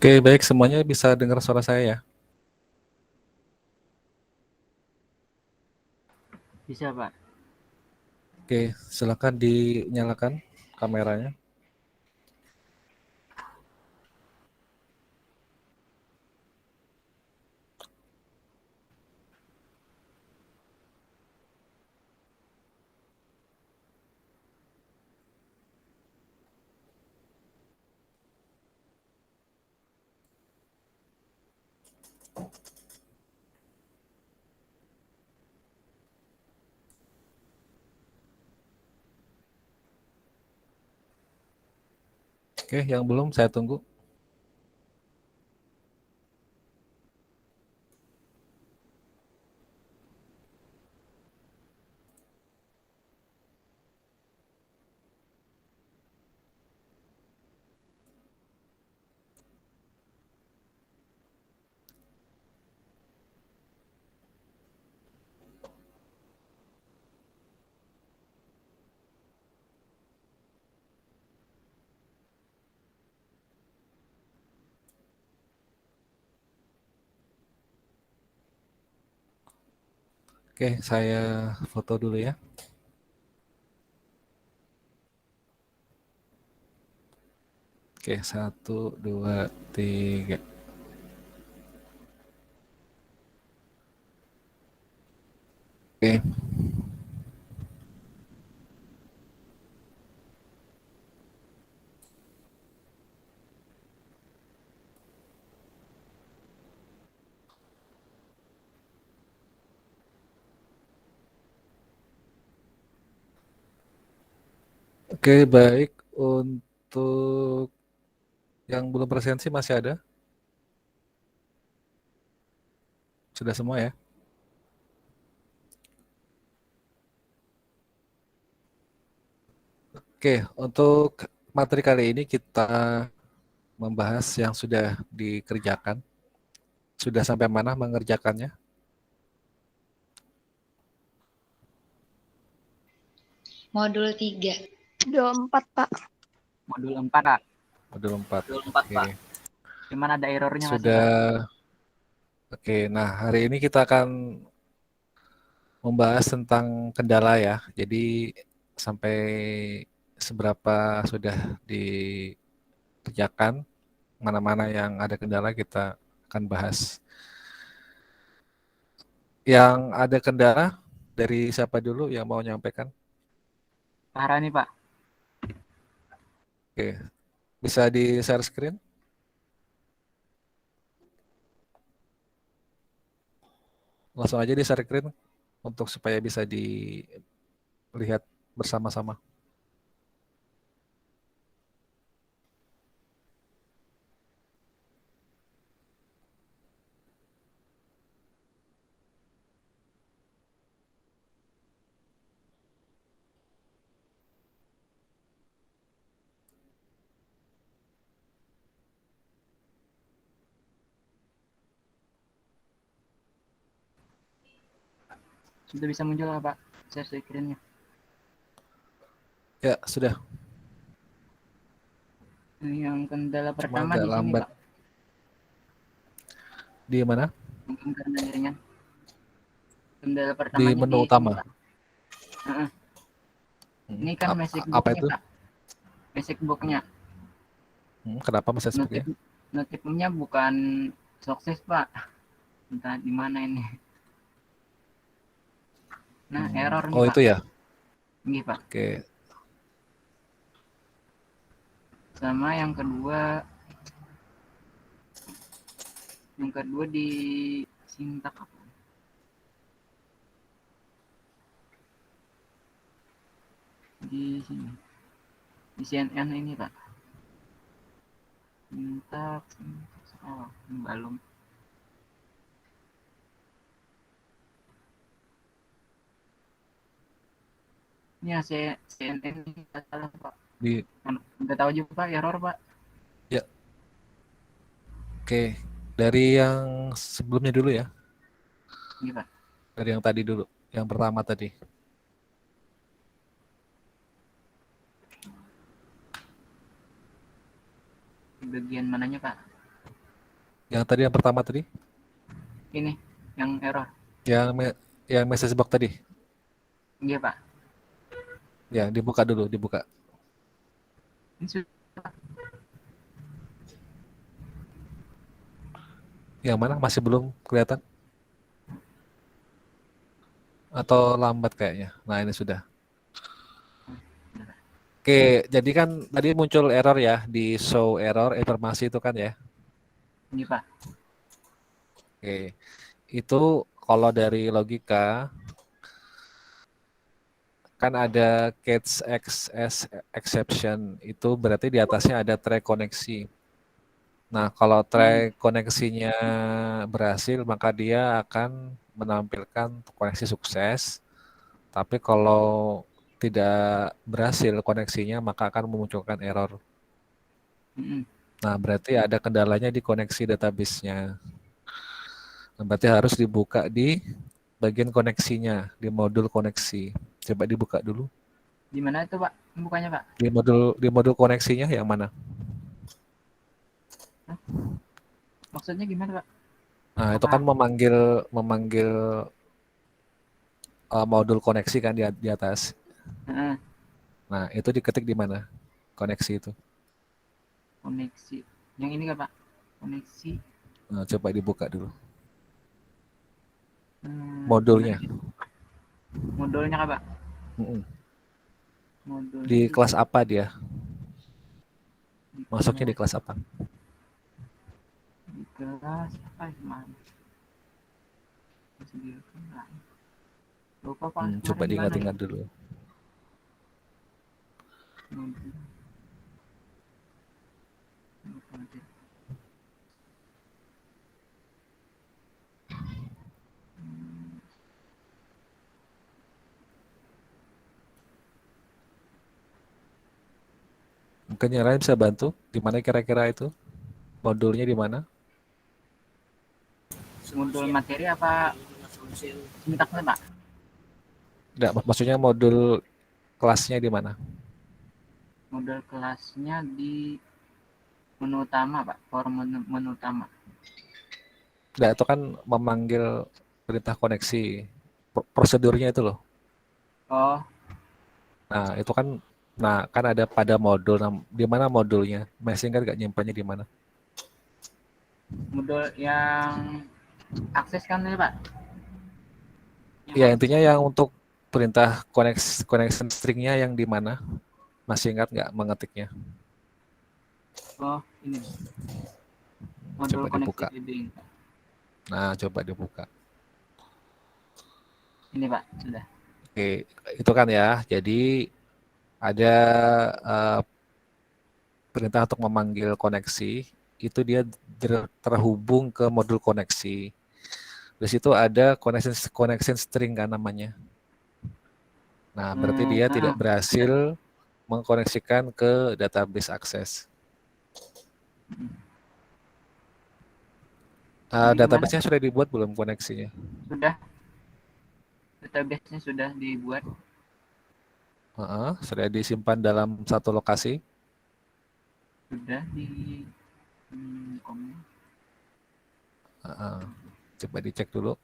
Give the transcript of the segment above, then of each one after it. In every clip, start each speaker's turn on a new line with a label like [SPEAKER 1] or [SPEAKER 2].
[SPEAKER 1] Oke, baik semuanya bisa dengar suara saya ya?
[SPEAKER 2] Bisa, Pak.
[SPEAKER 1] Oke, silakan dinyalakan kameranya. Oke, yang belum saya tunggu. Oke, saya foto dulu ya. Oke, 1, 2, 3. Oke, oke baik. Untuk yang belum presensi masih ada? Sudah semua ya? Oke, untuk materi kali ini kita membahas yang sudah dikerjakan. Sudah sampai mana mengerjakannya?
[SPEAKER 3] Modul 3.
[SPEAKER 4] Modul 4, Pak.
[SPEAKER 2] Modul 4, Pak.
[SPEAKER 1] Modul 4.
[SPEAKER 2] Modul 4,
[SPEAKER 1] Oke.
[SPEAKER 2] Pak. Cuman ada errornya masih,
[SPEAKER 1] Sudah.
[SPEAKER 2] Pak.
[SPEAKER 1] Oke, nah hari ini kita akan membahas tentang kendala ya. Jadi sampai seberapa sudah dikerjakan, mana-mana yang ada kendala kita akan bahas. Yang ada kendala dari siapa dulu yang mau nyampaikan?
[SPEAKER 2] Pak Harani, Pak.
[SPEAKER 1] Oke, bisa di share screen? Langsung aja di share screen untuk supaya bisa dilihat bersama-sama.
[SPEAKER 2] Sudah bisa muncul, Pak. Share screen-nya.
[SPEAKER 1] Ya, sudah.
[SPEAKER 2] Yang kendala
[SPEAKER 1] Cuma
[SPEAKER 2] pertama
[SPEAKER 1] agak
[SPEAKER 2] di sini,
[SPEAKER 1] lambat.
[SPEAKER 2] Pak.
[SPEAKER 1] Di mana?
[SPEAKER 2] Mungkin karena jaringan. Kendala
[SPEAKER 1] Di
[SPEAKER 2] pertamanya
[SPEAKER 1] menu
[SPEAKER 2] di sini,
[SPEAKER 1] utama.
[SPEAKER 2] Pak. Ini kan basic
[SPEAKER 1] Apa
[SPEAKER 2] book-nya,
[SPEAKER 1] itu?
[SPEAKER 2] Pak. Basic book-nya.
[SPEAKER 1] Kenapa Mas Facebooknya?
[SPEAKER 2] Notifnya bukan sukses, Pak. Entah di mana ini. Nah, error nih,
[SPEAKER 1] Oh
[SPEAKER 2] Pak.
[SPEAKER 1] itu ya?
[SPEAKER 2] Ini, Pak.
[SPEAKER 1] Oke.
[SPEAKER 2] Sama yang kedua di sintak apa? Di sini. Di CNN ini, Pak. Sintak. Oh, belum. Ya, CNN ini salah, Pak. Udah tahu juga, Pak, error, Pak.
[SPEAKER 1] Ya. Oke. Dari yang sebelumnya dulu ya.
[SPEAKER 2] Iya, Pak.
[SPEAKER 1] Dari yang tadi dulu. Yang pertama tadi.
[SPEAKER 2] Di bagian mananya, Pak?
[SPEAKER 1] Yang tadi yang pertama tadi,
[SPEAKER 2] Ini yang error.
[SPEAKER 1] yang message box tadi.
[SPEAKER 2] Iya Pak.
[SPEAKER 1] Ya, dibuka dulu, dibuka.
[SPEAKER 2] Ini sudah.
[SPEAKER 1] Yang mana masih belum kelihatan? Atau lambat kayaknya. Nah, ini sudah. Oke, jadi kan tadi muncul error ya di show error informasi itu kan ya.
[SPEAKER 2] Ini Pak.
[SPEAKER 1] Oke. Itu kalau dari logika kan ada catch exception, itu berarti di atasnya ada try koneksi. Nah, kalau try koneksinya berhasil, maka dia akan menampilkan koneksi sukses. Tapi kalau tidak berhasil koneksinya, maka akan memunculkan error. Nah, berarti ada kendalanya di koneksi database-nya. Nah, berarti harus dibuka di bagian koneksinya, di modul koneksi. Coba dibuka dulu.
[SPEAKER 2] Di mana itu Pak? Bukanya Pak?
[SPEAKER 1] Di modul koneksinya yang mana?
[SPEAKER 2] Maksudnya gimana Pak?
[SPEAKER 1] Nah, itu kan memanggil modul koneksi kan di atas. Nah, itu diketik di mana? Koneksi itu.
[SPEAKER 2] Koneksi. Yang ini kan Pak? Koneksi.
[SPEAKER 1] Nah, coba dibuka dulu. Modulnya.
[SPEAKER 2] Modulnya kan Pak? Modul
[SPEAKER 1] di kelas apa dia? Masuknya di kelas apa?
[SPEAKER 2] Di kelas apa gimana? Lupa Pak.
[SPEAKER 1] Coba diingat-ingat dulu. Mungkin yang lain bisa bantu. Di mana kira-kira itu? Modulnya di mana?
[SPEAKER 2] Modul materi apa sintaksnya Pak?
[SPEAKER 1] Enggak, maksudnya modul kelasnya di mana?
[SPEAKER 2] Modul kelasnya di menu utama Pak, form menu utama.
[SPEAKER 1] Enggak, itu kan memanggil perintah koneksi. Prosedurnya itu loh.
[SPEAKER 2] Oh.
[SPEAKER 1] Nah, itu kan ada pada modul. Nah, di mana modulnya? Masing kan nggak nyimpannya di mana?
[SPEAKER 2] Modul yang akses kan ya Pak?
[SPEAKER 1] Ya, intinya yang untuk perintah connection stringnya yang di mana? Masih ingat nggak mengetiknya?
[SPEAKER 2] Oh, ini. Modul
[SPEAKER 1] coba dibuka.
[SPEAKER 2] Bidding.
[SPEAKER 1] Nah, coba dibuka.
[SPEAKER 2] Ini Pak, sudah.
[SPEAKER 1] Oke, itu kan ya. Jadi ada perintah untuk memanggil koneksi, itu dia terhubung ke modul koneksi. Di situ ada connection string kan namanya. Nah, berarti dia tidak berhasil mengkoneksikan ke database akses. Database-nya sudah dibuat belum koneksinya?
[SPEAKER 2] Sudah. Database-nya sudah dibuat.
[SPEAKER 1] Sudah disimpan dalam satu lokasi?
[SPEAKER 2] Sudah di
[SPEAKER 1] coba dicek dulu.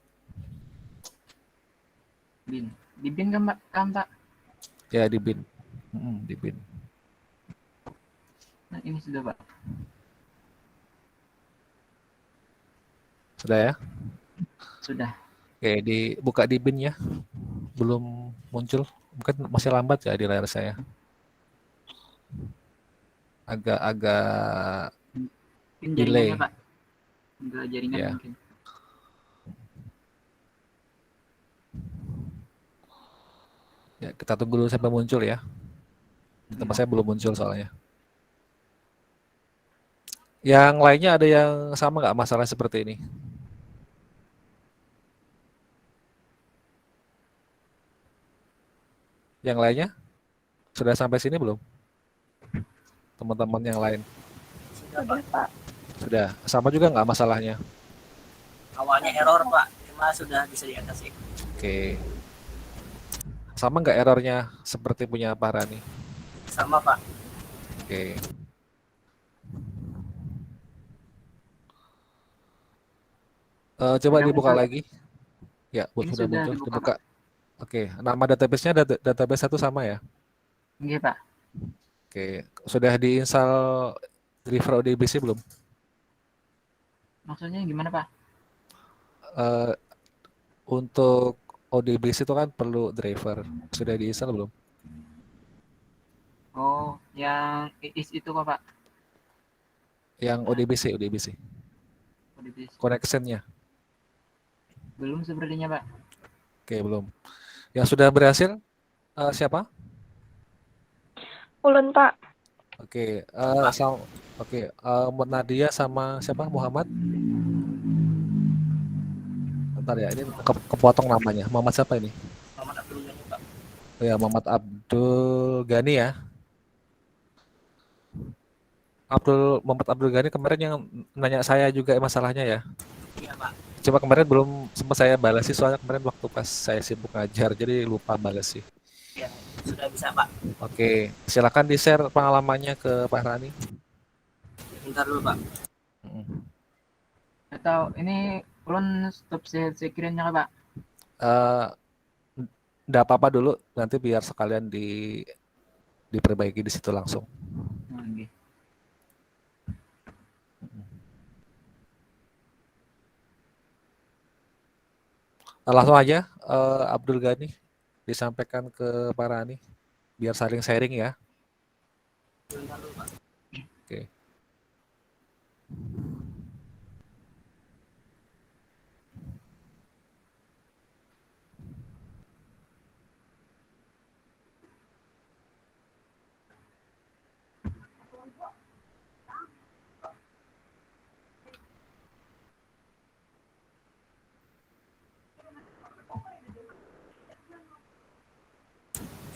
[SPEAKER 2] Bin. Di bin kan Pak?
[SPEAKER 1] Ya, di bin. Di bin.
[SPEAKER 2] Nah, ini sudah Pak.
[SPEAKER 1] Sudah ya?
[SPEAKER 2] Sudah.
[SPEAKER 1] Oke, dibuka di bin ya. Belum muncul. Mungkin masih lambat ya di layar saya. Agak delay.
[SPEAKER 2] Pak. Enggak jaringan ya. Mungkin.
[SPEAKER 1] Ya, kita tunggu dulu sampai muncul ya. Tempat saya belum muncul soalnya. Yang lainnya ada yang sama nggak masalah seperti ini? Yang lainnya? Sudah sampai sini belum? Teman-teman yang lain?
[SPEAKER 4] Sudah Pak.
[SPEAKER 1] Sudah. Sama juga nggak masalahnya?
[SPEAKER 4] Awalnya error Pak, cuma sudah bisa diatasi.
[SPEAKER 1] Oke. Sama nggak errornya seperti punya Pak Rani?
[SPEAKER 4] Sama Pak.
[SPEAKER 1] Oke. Coba
[SPEAKER 2] Sudah
[SPEAKER 1] dibuka
[SPEAKER 2] muncul ya?
[SPEAKER 1] lagi. Ya,
[SPEAKER 2] Ini
[SPEAKER 1] sudah
[SPEAKER 2] sudah
[SPEAKER 1] muncul.
[SPEAKER 2] dibuka,
[SPEAKER 1] Dibuka.
[SPEAKER 2] Pak.
[SPEAKER 1] Oke, nama database-nya database satu sama ya.
[SPEAKER 2] Iya, Pak.
[SPEAKER 1] Oke, sudah diinstal driver ODBC belum?
[SPEAKER 2] Maksudnya gimana, Pak?
[SPEAKER 1] Eh, untuk ODBC itu kan perlu driver. Sudah diinstal belum?
[SPEAKER 2] Oh, yang IIS itu kok, Pak?
[SPEAKER 1] Yang ODBC,
[SPEAKER 2] ODBC.
[SPEAKER 1] connection-nya.
[SPEAKER 2] Belum sepertinya, Pak.
[SPEAKER 1] Oke, belum. Yang sudah berhasil siapa?
[SPEAKER 5] Ulun, Pak.
[SPEAKER 1] Oke, oke, Nadia sama siapa? Muhammad? Bentar ya, ini kepotong namanya. Muhammad siapa ini?
[SPEAKER 4] Muhammad Abdul Ghani, Pak.
[SPEAKER 1] Oh ya, Muhammad Abdul Ghani ya. Muhammad Abdul Ghani kemarin yang nanya saya juga masalahnya ya.
[SPEAKER 4] Iya, Pak.
[SPEAKER 1] Coba kemarin belum sempat saya balas sih, soalnya kemarin waktu pas saya sibuk ngajar, jadi lupa balas sih.
[SPEAKER 4] Iya, sudah bisa, Pak.
[SPEAKER 1] Oke, silakan di-share pengalamannya ke Pak Rani.
[SPEAKER 4] Bentar dulu, Pak.
[SPEAKER 1] Mm.
[SPEAKER 2] Atau ini ulun stop screen-nya, Pak.
[SPEAKER 1] Nggak apa-apa dulu, nanti biar sekalian diperbaiki di situ langsung.
[SPEAKER 2] Oke.
[SPEAKER 1] Langsung aja, Abdul Ghani disampaikan ke Pak Rani, biar saling sharing ya.
[SPEAKER 4] Bentar dulu, Pak.
[SPEAKER 1] Oke.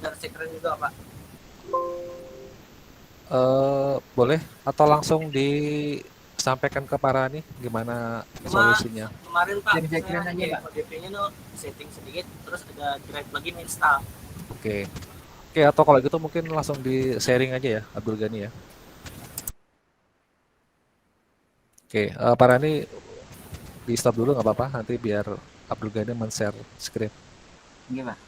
[SPEAKER 4] Share screen juga, Pak.
[SPEAKER 1] Boleh atau langsung disampaikan ke Pak Rani gimana
[SPEAKER 4] Cuma
[SPEAKER 1] solusinya?
[SPEAKER 4] kemarin, Pak,
[SPEAKER 2] Share screen
[SPEAKER 4] saya
[SPEAKER 2] aja, Pak.
[SPEAKER 4] ODP-nya tuh setting sedikit, terus ada drive plugin install.
[SPEAKER 1] Oke. Oke, atau kalau gitu mungkin langsung di sharing aja ya, Abdul Ghani ya. Oke, Pak Rani di stop dulu nggak apa-apa, nanti biar Abdul Ghani men-share screen.
[SPEAKER 2] Oke, Pak.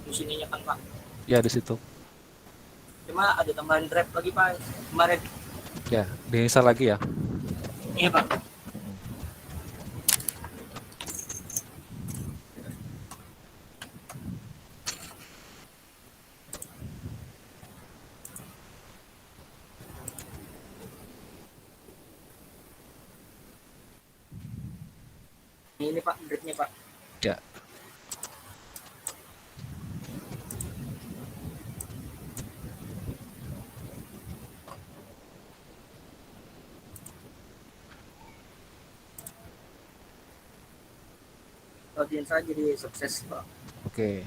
[SPEAKER 4] Di sininya kan, Pak.
[SPEAKER 1] Ya, di situ.
[SPEAKER 4] Cuma ada tambahan drive lagi, Pak. Kemarin.
[SPEAKER 1] Ya, diinstal lagi ya.
[SPEAKER 4] Iya, Pak. Ini, Pak, drive-nya, Pak.
[SPEAKER 1] Ya.
[SPEAKER 4] Audiens saya jadi sukses, Pak.
[SPEAKER 1] Oke.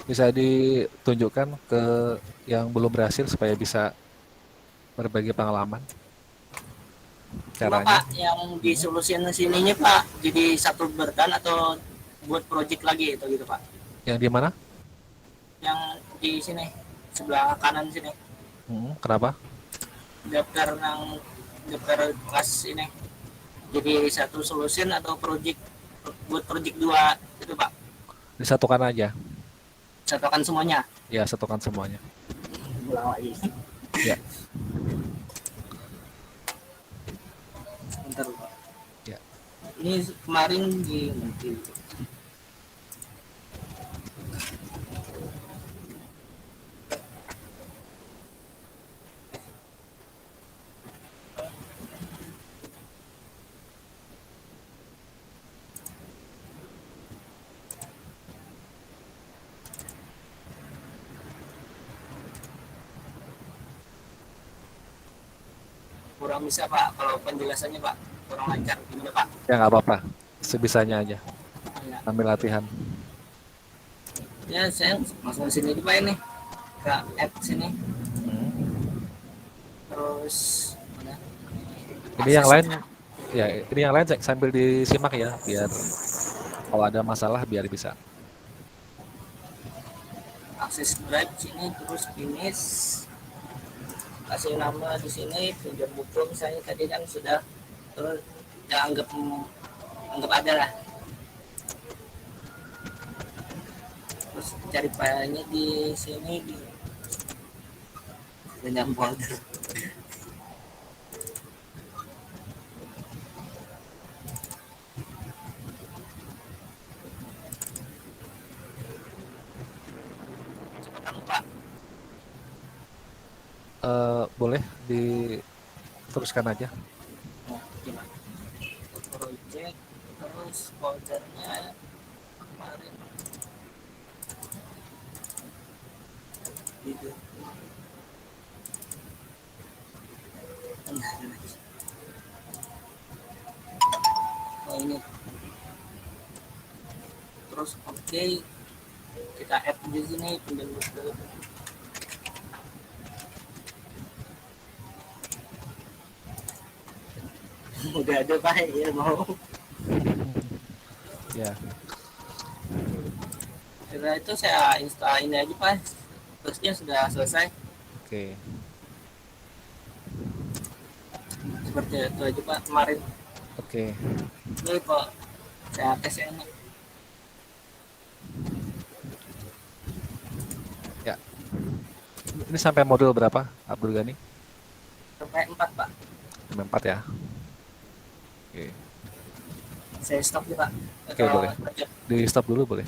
[SPEAKER 1] Bisa ditunjukkan ke yang belum berhasil supaya bisa berbagi pengalaman.
[SPEAKER 4] Cuma,
[SPEAKER 1] Caranya.
[SPEAKER 4] Pak, yang di solusi sininya, Pak, jadi satu berdan atau buat project lagi itu gitu, Pak.
[SPEAKER 1] Yang di mana?
[SPEAKER 4] Yang di sini sebelah kanan sini.
[SPEAKER 1] Kenapa?
[SPEAKER 4] Daftar kelas ini. Jadi satu solution atau project buat project 2 itu, Pak.
[SPEAKER 1] Disatukan aja.
[SPEAKER 4] Satukan semuanya.
[SPEAKER 1] Ya, satukan semuanya. Ya.
[SPEAKER 4] Bentar, Pak.
[SPEAKER 1] Ya.
[SPEAKER 4] Ini kemarin di kurang bisa, Pak, kalau penjelasannya, Pak. kurang lancar gimana Pak?
[SPEAKER 1] Ya nggak apa-apa, sebisanya aja,
[SPEAKER 4] Ya,
[SPEAKER 1] ambil latihan.
[SPEAKER 4] ya saya langsung sini aja Pak ini ke app sini. Terus mana?
[SPEAKER 1] Ini yang lain, ya ini yang lain sambil disimak ya, biar kalau ada masalah biar bisa.
[SPEAKER 4] Akses drive sini, terus finish, kasih nama di sini, pinjam buku misalnya tadi kan sudah, terus ya anggap ada lah. Terus cari filenya di sini di banyak folder. Cepetan Pak.
[SPEAKER 1] Boleh diteruskan aja.
[SPEAKER 4] Nah, gimana? Project, terus foldernya kemarin gitu. Oh ini. Terus oke, kita add di sini pinjam buku. Udah ada Pak ya mau.
[SPEAKER 1] Ya,
[SPEAKER 4] Setelah itu saya install ini aja Pak. Terusnya sudah selesai.
[SPEAKER 1] oke.
[SPEAKER 4] Seperti itu aja Pak kemarin.
[SPEAKER 1] Oke.
[SPEAKER 4] Ini kok saya tes ini.
[SPEAKER 1] Ya. Ini sampai modul berapa, Abdul Ghani?
[SPEAKER 4] Sampai 4 Pak.
[SPEAKER 1] Sampai 4 ya. Oke.
[SPEAKER 4] Saya stop ya Pak.
[SPEAKER 1] Oke, boleh. Di stop dulu boleh.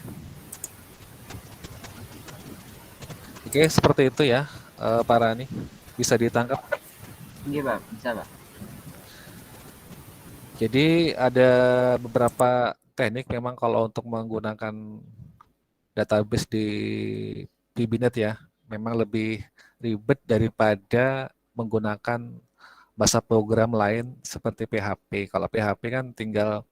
[SPEAKER 1] Oke, seperti itu ya, Pak Rani. Bisa ditangkap.
[SPEAKER 2] Iya Pak, bisa Pak.
[SPEAKER 1] Jadi ada beberapa teknik memang kalau untuk menggunakan database di VBNet ya, memang lebih ribet daripada menggunakan bahasa program lain seperti PHP. Kalau PHP kan tinggal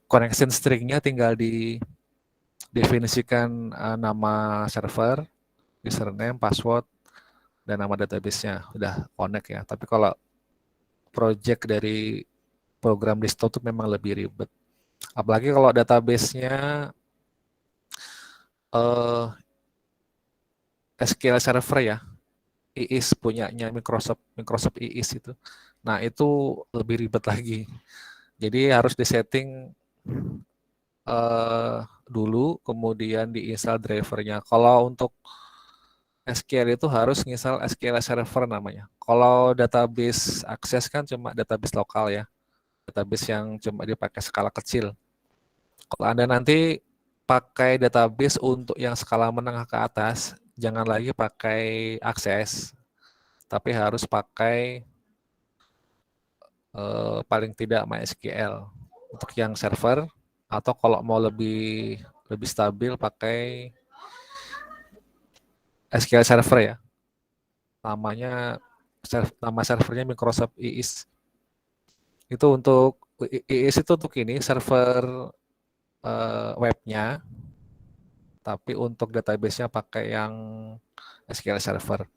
[SPEAKER 1] connection string-nya tinggal didefinisikan nama server, username, password, dan nama database-nya udah connect ya. Tapi kalau project dari program desktop itu memang lebih ribet. Apalagi kalau database-nya SQL Server ya, IIS punyanya Microsoft IIS itu. Nah, itu lebih ribet lagi. Jadi harus disetting dulu, kemudian diinstal drivernya. Kalau untuk SQL itu harus nginstal SQL Server namanya. Kalau database akses kan cuma database lokal ya, database yang cuma dipakai skala kecil. Kalau Anda nanti pakai database untuk yang skala menengah ke atas, jangan lagi pakai akses, tapi harus pakai paling tidak MySQL untuk yang server, atau kalau mau lebih stabil pakai SQL Server ya. Nama servernya Microsoft IIS. Itu untuk IIS itu untuk ini server webnya, tapi untuk database-nya pakai yang SQL Server.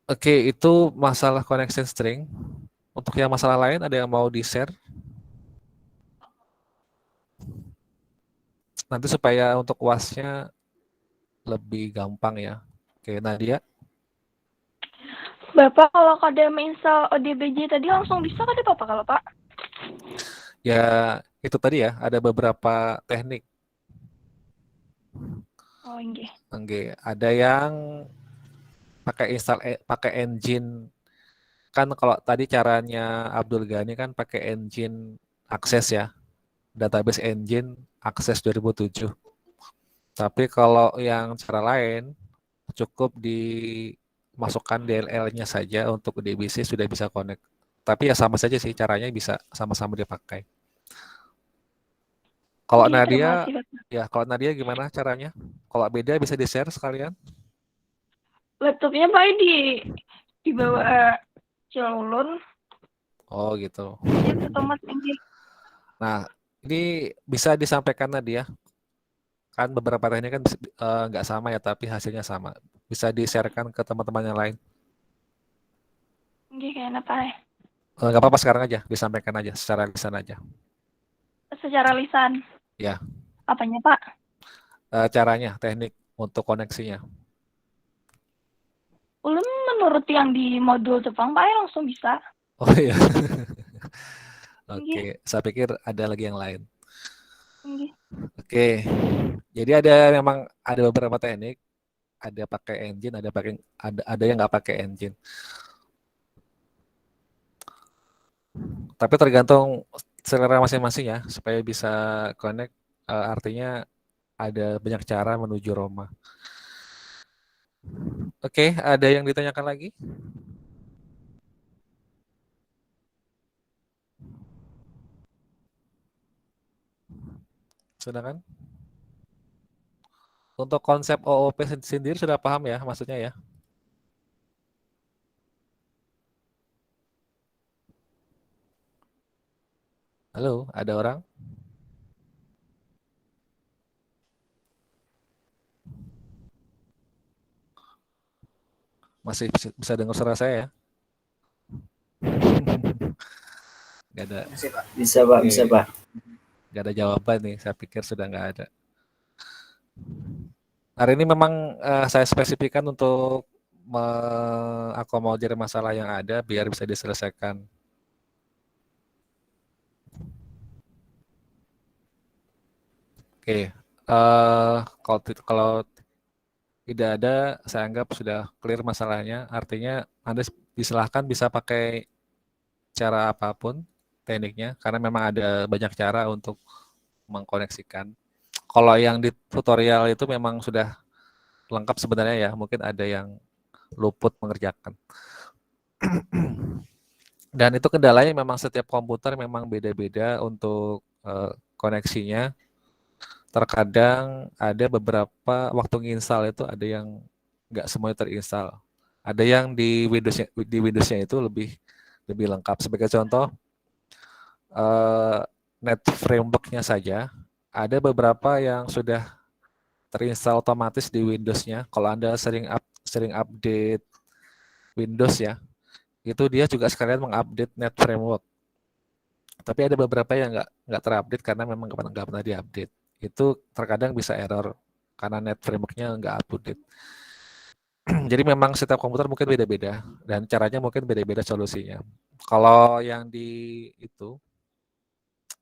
[SPEAKER 1] Oke, itu masalah connection string. Untuk yang masalah lain ada yang mau di-share? Nanti supaya untuk UAS-nya lebih gampang ya. Oke, Nadia.
[SPEAKER 5] Bapak, kalau kada menginstal ODBJ tadi langsung bisa kada Bapak kalau Pak?
[SPEAKER 1] Ya, itu tadi ya, ada beberapa teknik.
[SPEAKER 5] Oh, nggih.
[SPEAKER 1] Oke, ada yang pakai engine. Kan kalau tadi caranya Abdul Ghani kan pakai engine akses ya. Database engine akses 2007. Tapi kalau yang cara lain cukup dimasukkan DLL-nya saja untuk DBC sudah bisa connect. Tapi ya sama saja sih caranya bisa sama-sama dipakai. Kalau
[SPEAKER 5] Nggih, terima
[SPEAKER 1] Nadia,
[SPEAKER 5] kasih, Bapak.
[SPEAKER 1] ya kalau Nadia gimana caranya? Kalau beda bisa di-share sekalian?
[SPEAKER 5] Laptopnya Pak di bawah kecil ulun.
[SPEAKER 1] Oh gitu.
[SPEAKER 5] Dia ketemu Mas Enggi.
[SPEAKER 1] Nah, ini bisa disampaikan Nadia. Kan beberapa teknik kan nggak sama ya, tapi hasilnya sama. Bisa di-sharekan ke teman-teman yang lain.
[SPEAKER 5] Enggi kayak apa ya?
[SPEAKER 1] Nggak apa-apa sekarang aja, disampaikan aja secara lisan aja.
[SPEAKER 5] Secara lisan.
[SPEAKER 1] Ya,
[SPEAKER 5] Apanya, Pak?
[SPEAKER 1] caranya, teknik untuk koneksinya.
[SPEAKER 5] Ulun menurut yang di modul Jepang, Pak, ya langsung bisa.
[SPEAKER 1] Oh iya.
[SPEAKER 5] Enggi,
[SPEAKER 1] Oke, saya pikir ada lagi yang lain.
[SPEAKER 5] enggi.
[SPEAKER 1] Oke, jadi memang ada beberapa teknik, ada pakai engine, ada yang nggak pakai engine. Tapi tergantung selera masing-masing ya, supaya bisa connect. Artinya ada banyak cara menuju Roma. Oke, ada yang ditanyakan lagi? Sudah kan? Untuk konsep OOP sendiri sudah paham ya, maksudnya ya? Halo, ada orang? Masih bisa dengar suara saya ya? Gak ada.
[SPEAKER 4] Bisa Pak,
[SPEAKER 1] Oke.
[SPEAKER 4] bisa Pak.
[SPEAKER 1] Gak ada jawaban nih, saya pikir sudah nggak ada. Hari ini memang saya spesifikkan untuk mengakomodir masalah yang ada biar bisa diselesaikan. Oke, kalau tidak ada, saya anggap sudah clear masalahnya. Artinya Anda disilahkan bisa pakai cara apapun tekniknya, karena memang ada banyak cara untuk mengkoneksikan. Kalau yang di tutorial itu memang sudah lengkap sebenarnya ya, mungkin ada yang luput mengerjakan. Dan itu kendalanya memang setiap komputer memang beda-beda untuk koneksinya. Terkadang ada beberapa waktu nginstal itu ada yang nggak semuanya terinstall. Ada yang di Windowsnya itu lebih lengkap. Sebagai contoh, Net Framework-nya saja ada beberapa yang sudah terinstall otomatis di Windows-nya. Kalau Anda sering update Windows ya, itu dia juga sekalian mengupdate Net Framework. Tapi ada beberapa yang nggak terupdate karena memang nggak pernah diupdate. Itu terkadang bisa error karena Net Framework-nya nggak update. Jadi memang setiap komputer mungkin beda-beda dan caranya mungkin beda-beda solusinya. Kalau yang di itu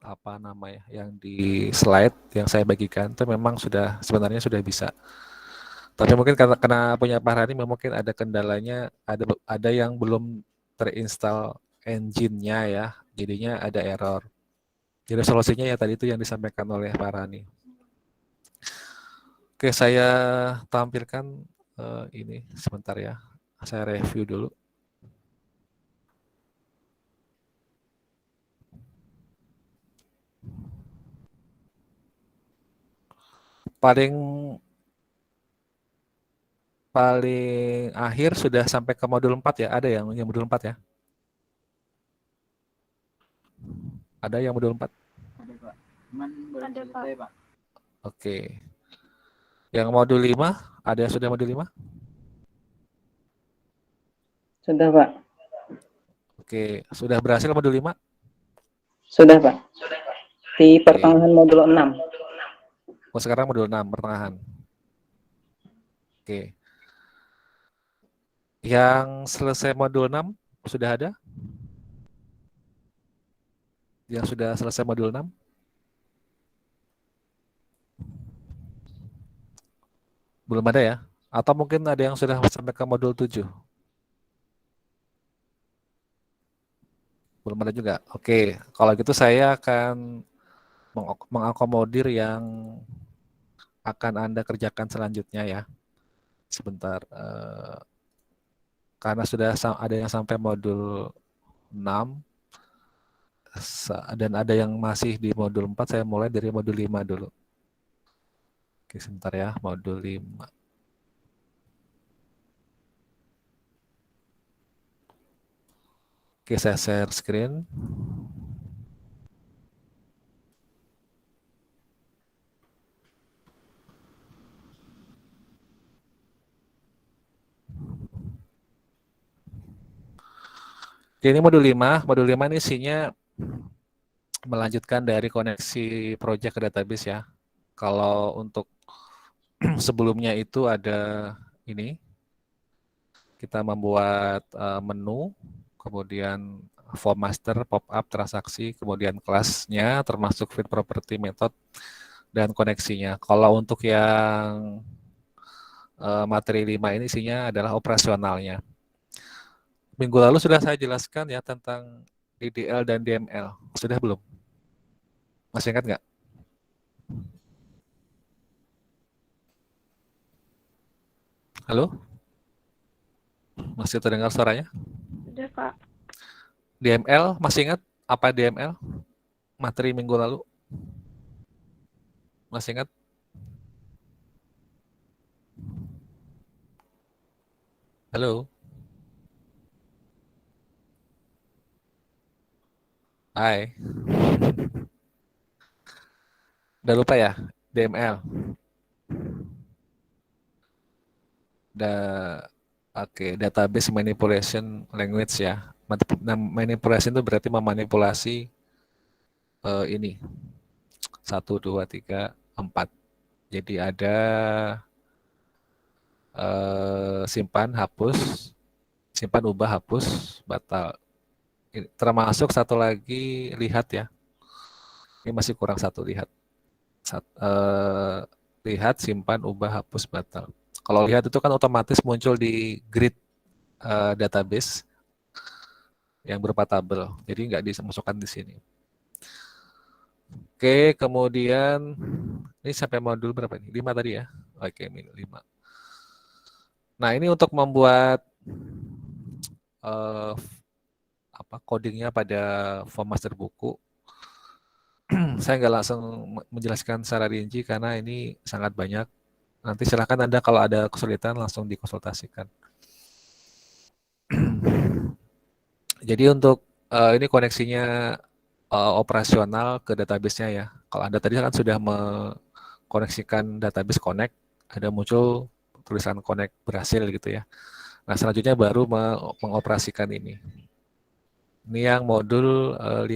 [SPEAKER 1] apa namanya, yang di slide yang saya bagikan itu memang sebenarnya sudah bisa. Tapi mungkin karena punya Pak Rani mungkin ada kendalanya, ada yang belum terinstall engine-nya ya, jadinya ada error. Jadi solusinya ya tadi itu yang disampaikan oleh Pak Rani. Oke, saya tampilkan ini sebentar ya. Saya review dulu. Paling akhir sudah sampai ke modul 4 ya. Ada yang modul 4 ya? Ada yang modul 4?
[SPEAKER 2] Ada Pak. Cuman belum
[SPEAKER 5] Ada,
[SPEAKER 2] selesai Pak.
[SPEAKER 1] Oke. Yang modul 5, ada yang sudah modul 5?
[SPEAKER 6] Sudah, Pak.
[SPEAKER 1] Oke, sudah berhasil modul 5?
[SPEAKER 6] Sudah, Pak. Di pertengahan modul 6.
[SPEAKER 1] Oh, sekarang modul 6, pertengahan. Oke. Yang selesai modul 6 sudah ada? Yang sudah selesai modul 6? Belum ada ya? Atau mungkin ada yang sudah sampai ke modul 7? Belum ada juga. Oke, kalau gitu saya akan mengakomodir yang akan Anda kerjakan selanjutnya ya. Sebentar. Karena sudah ada yang sampai modul 6 dan ada yang masih di modul 4, saya mulai dari modul 5 dulu. Oke, sebentar ya, modul 5. Oke, saya share screen. Oke, ini modul 5. Modul 5 ini isinya melanjutkan dari koneksi project ke database ya. Kalau untuk sebelumnya itu ada ini, kita membuat menu, kemudian form master, pop-up, transaksi, kemudian kelasnya, termasuk fit property method, dan koneksinya. Kalau untuk yang materi 5 ini isinya adalah operasionalnya. Minggu lalu sudah saya jelaskan ya tentang DDL dan DML. Sudah belum? Masih ingat nggak? Halo? Masih terdengar suaranya?
[SPEAKER 5] Udah, Pak.
[SPEAKER 1] DML, masih ingat apa DML? Materi minggu lalu? Masih ingat? Halo? Hai. Udah lupa ya? DML. Oke, database manipulation language ya. Manipulation itu berarti memanipulasi ini. 1, 2, 3, 4. Jadi ada simpan, hapus, simpan, ubah, hapus, batal. Termasuk satu lagi lihat ya. Ini masih kurang satu lihat. Lihat, simpan, ubah, hapus, batal. Kalau lihat itu kan otomatis muncul di grid database yang berupa tabel. Jadi nggak dimasukkan di sini. Oke, kemudian ini sampai modul berapa nih? 5 tadi ya? Oke, 5. Nah, ini untuk membuat codingnya pada form master buku. Saya nggak langsung menjelaskan secara rinci karena ini sangat banyak. Nanti silakan Anda kalau ada kesulitan langsung dikonsultasikan. Jadi untuk ini koneksinya operasional ke database-nya ya. Kalau Anda tadi kan sudah mengkoneksikan database connect, ada muncul tulisan connect berhasil gitu ya. Nah, selanjutnya baru mengoperasikan ini. Ini yang modul 5.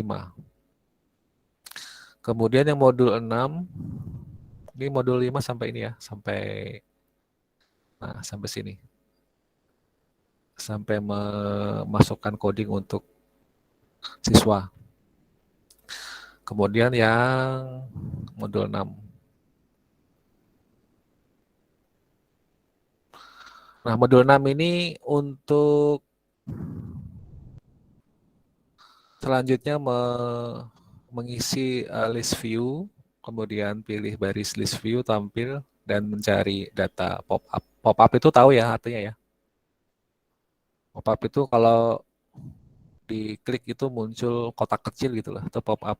[SPEAKER 1] Kemudian yang modul 6, ini modul 5 sampai ini ya, sampai sini. Sampai memasukkan coding untuk siswa. Kemudian yang modul 6. Nah, modul 6 ini untuk selanjutnya mengisi list view, kemudian pilih baris list view tampil dan mencari data pop-up. Pop-up itu tahu ya artinya ya. Pop-up itu kalau diklik itu muncul kotak kecil gitu loh, itu pop-up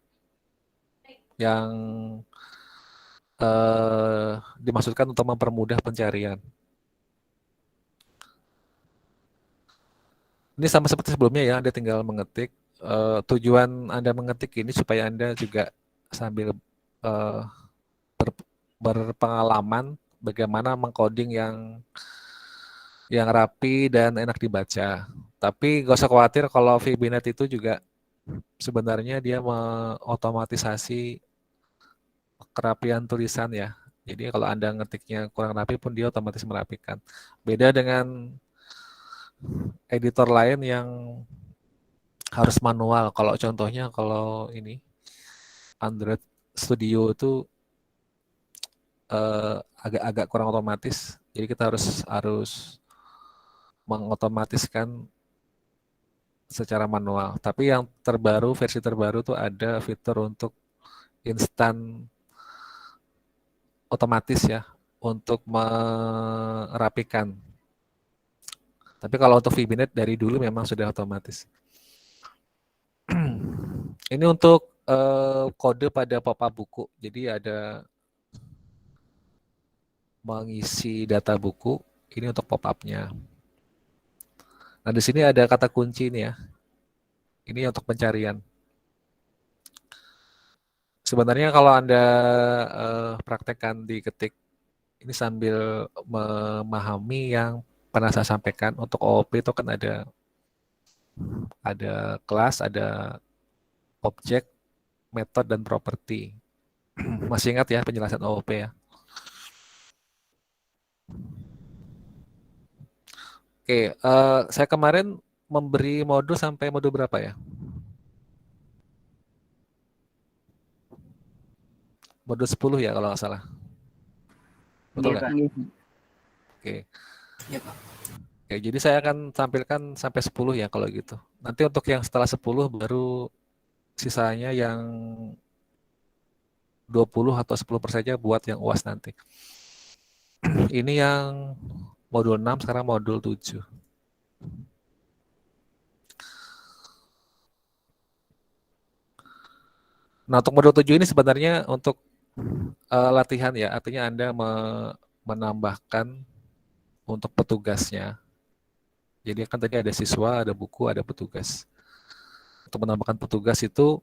[SPEAKER 1] yang dimaksudkan untuk mempermudah pencarian. Ini sama seperti sebelumnya ya, Anda tinggal mengetik. Tujuan Anda mengetik ini supaya Anda juga sambil berpengalaman bagaimana mengcoding yang rapi dan enak dibaca. Tapi gak usah khawatir kalau VBNet itu juga sebenarnya dia mengotomatisasi kerapian tulisan ya. Jadi kalau Anda ngetiknya kurang rapi pun dia otomatis merapikan. Beda dengan editor lain yang harus manual. Kalau contohnya kalau ini Android Studio itu agak-agak kurang otomatis. Jadi kita harus mengotomatiskan secara manual. Tapi yang terbaru, versi terbaru tuh ada fitur untuk instan otomatis ya, untuk merapikan. Tapi kalau untuk VBNet dari dulu memang sudah otomatis. Ini untuk kode pada pop-up buku. Jadi ada mengisi data buku, ini untuk pop-up-nya. Nah, di sini ada kata kunci nih ya. Ini untuk pencarian. Sebenarnya kalau Anda praktekkan di ketik, ini sambil memahami yang pernah saya sampaikan, untuk OOP itu kan ada kelas, ada objek, method, dan properti. Masih ingat ya penjelasan OOP ya? Oke, saya kemarin memberi modul sampai modul berapa ya? Modul 10 ya kalau nggak salah. Betul
[SPEAKER 2] Iya,
[SPEAKER 1] nggak?
[SPEAKER 2] Pak.
[SPEAKER 1] Oke.
[SPEAKER 4] Ya, Pak.
[SPEAKER 1] Oke, jadi saya akan tampilkan sampai 10 ya kalau gitu. Nanti untuk yang setelah 10 baru sisanya yang 20 atau 10% saja buat yang UAS nanti. Ini yang modul 6, sekarang modul 7. Nah, untuk modul 7 ini sebenarnya untuk latihan ya, artinya Anda menambahkan untuk petugasnya. Jadi kan tadi ada siswa, ada buku, ada petugas. Untuk menambahkan petugas itu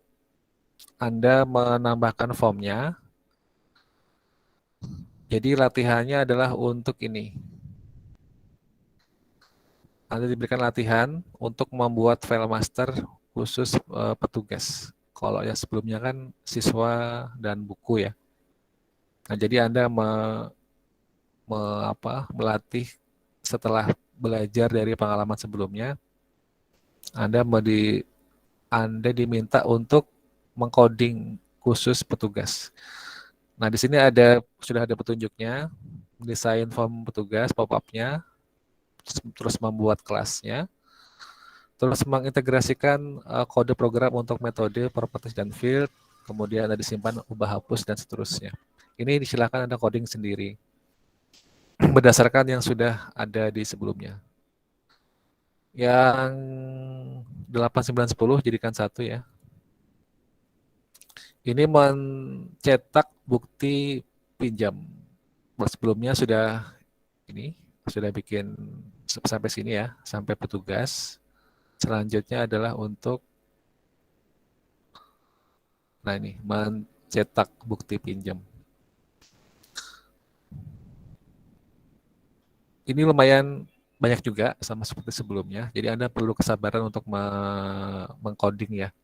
[SPEAKER 1] Anda menambahkan formnya. Jadi latihannya adalah untuk ini. Anda diberikan latihan untuk membuat file master khusus petugas. Kalau yang sebelumnya kan siswa dan buku ya. Nah, jadi Anda melatih setelah belajar dari pengalaman sebelumnya, Anda diminta untuk mengcoding khusus petugas. Nah, di sini sudah ada petunjuknya, desain form petugas, pop-up-nya, terus membuat kelasnya, terus mengintegrasikan kode program untuk metode, properties, dan field, kemudian ada disimpan, ubah, hapus, dan seterusnya. Ini silakan Anda coding sendiri berdasarkan yang sudah ada di sebelumnya. Yang 8, 9, 10 jadikan 1 ya. Ini mencetak bukti pinjam. Sebelumnya sudah bikin sampai sini ya, sampai petugas. Selanjutnya adalah untuk mencetak bukti pinjam. Ini lumayan banyak juga sama seperti sebelumnya. Jadi Anda perlu kesabaran untuk mengcoding ya.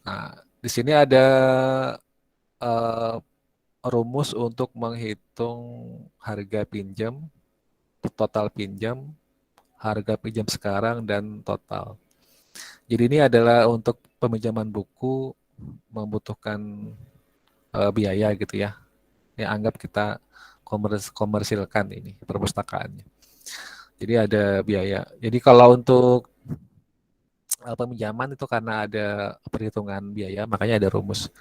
[SPEAKER 1] Nah, di sini ada rumus untuk menghitung harga pinjam, total pinjam, harga pinjam sekarang, dan total. Jadi ini adalah untuk peminjaman buku membutuhkan biaya gitu ya. Ya, anggap kita komersilkan ini perpustakaannya. Jadi ada biaya. Jadi kalau untuk peminjaman itu karena ada perhitungan biaya, makanya ada rumus.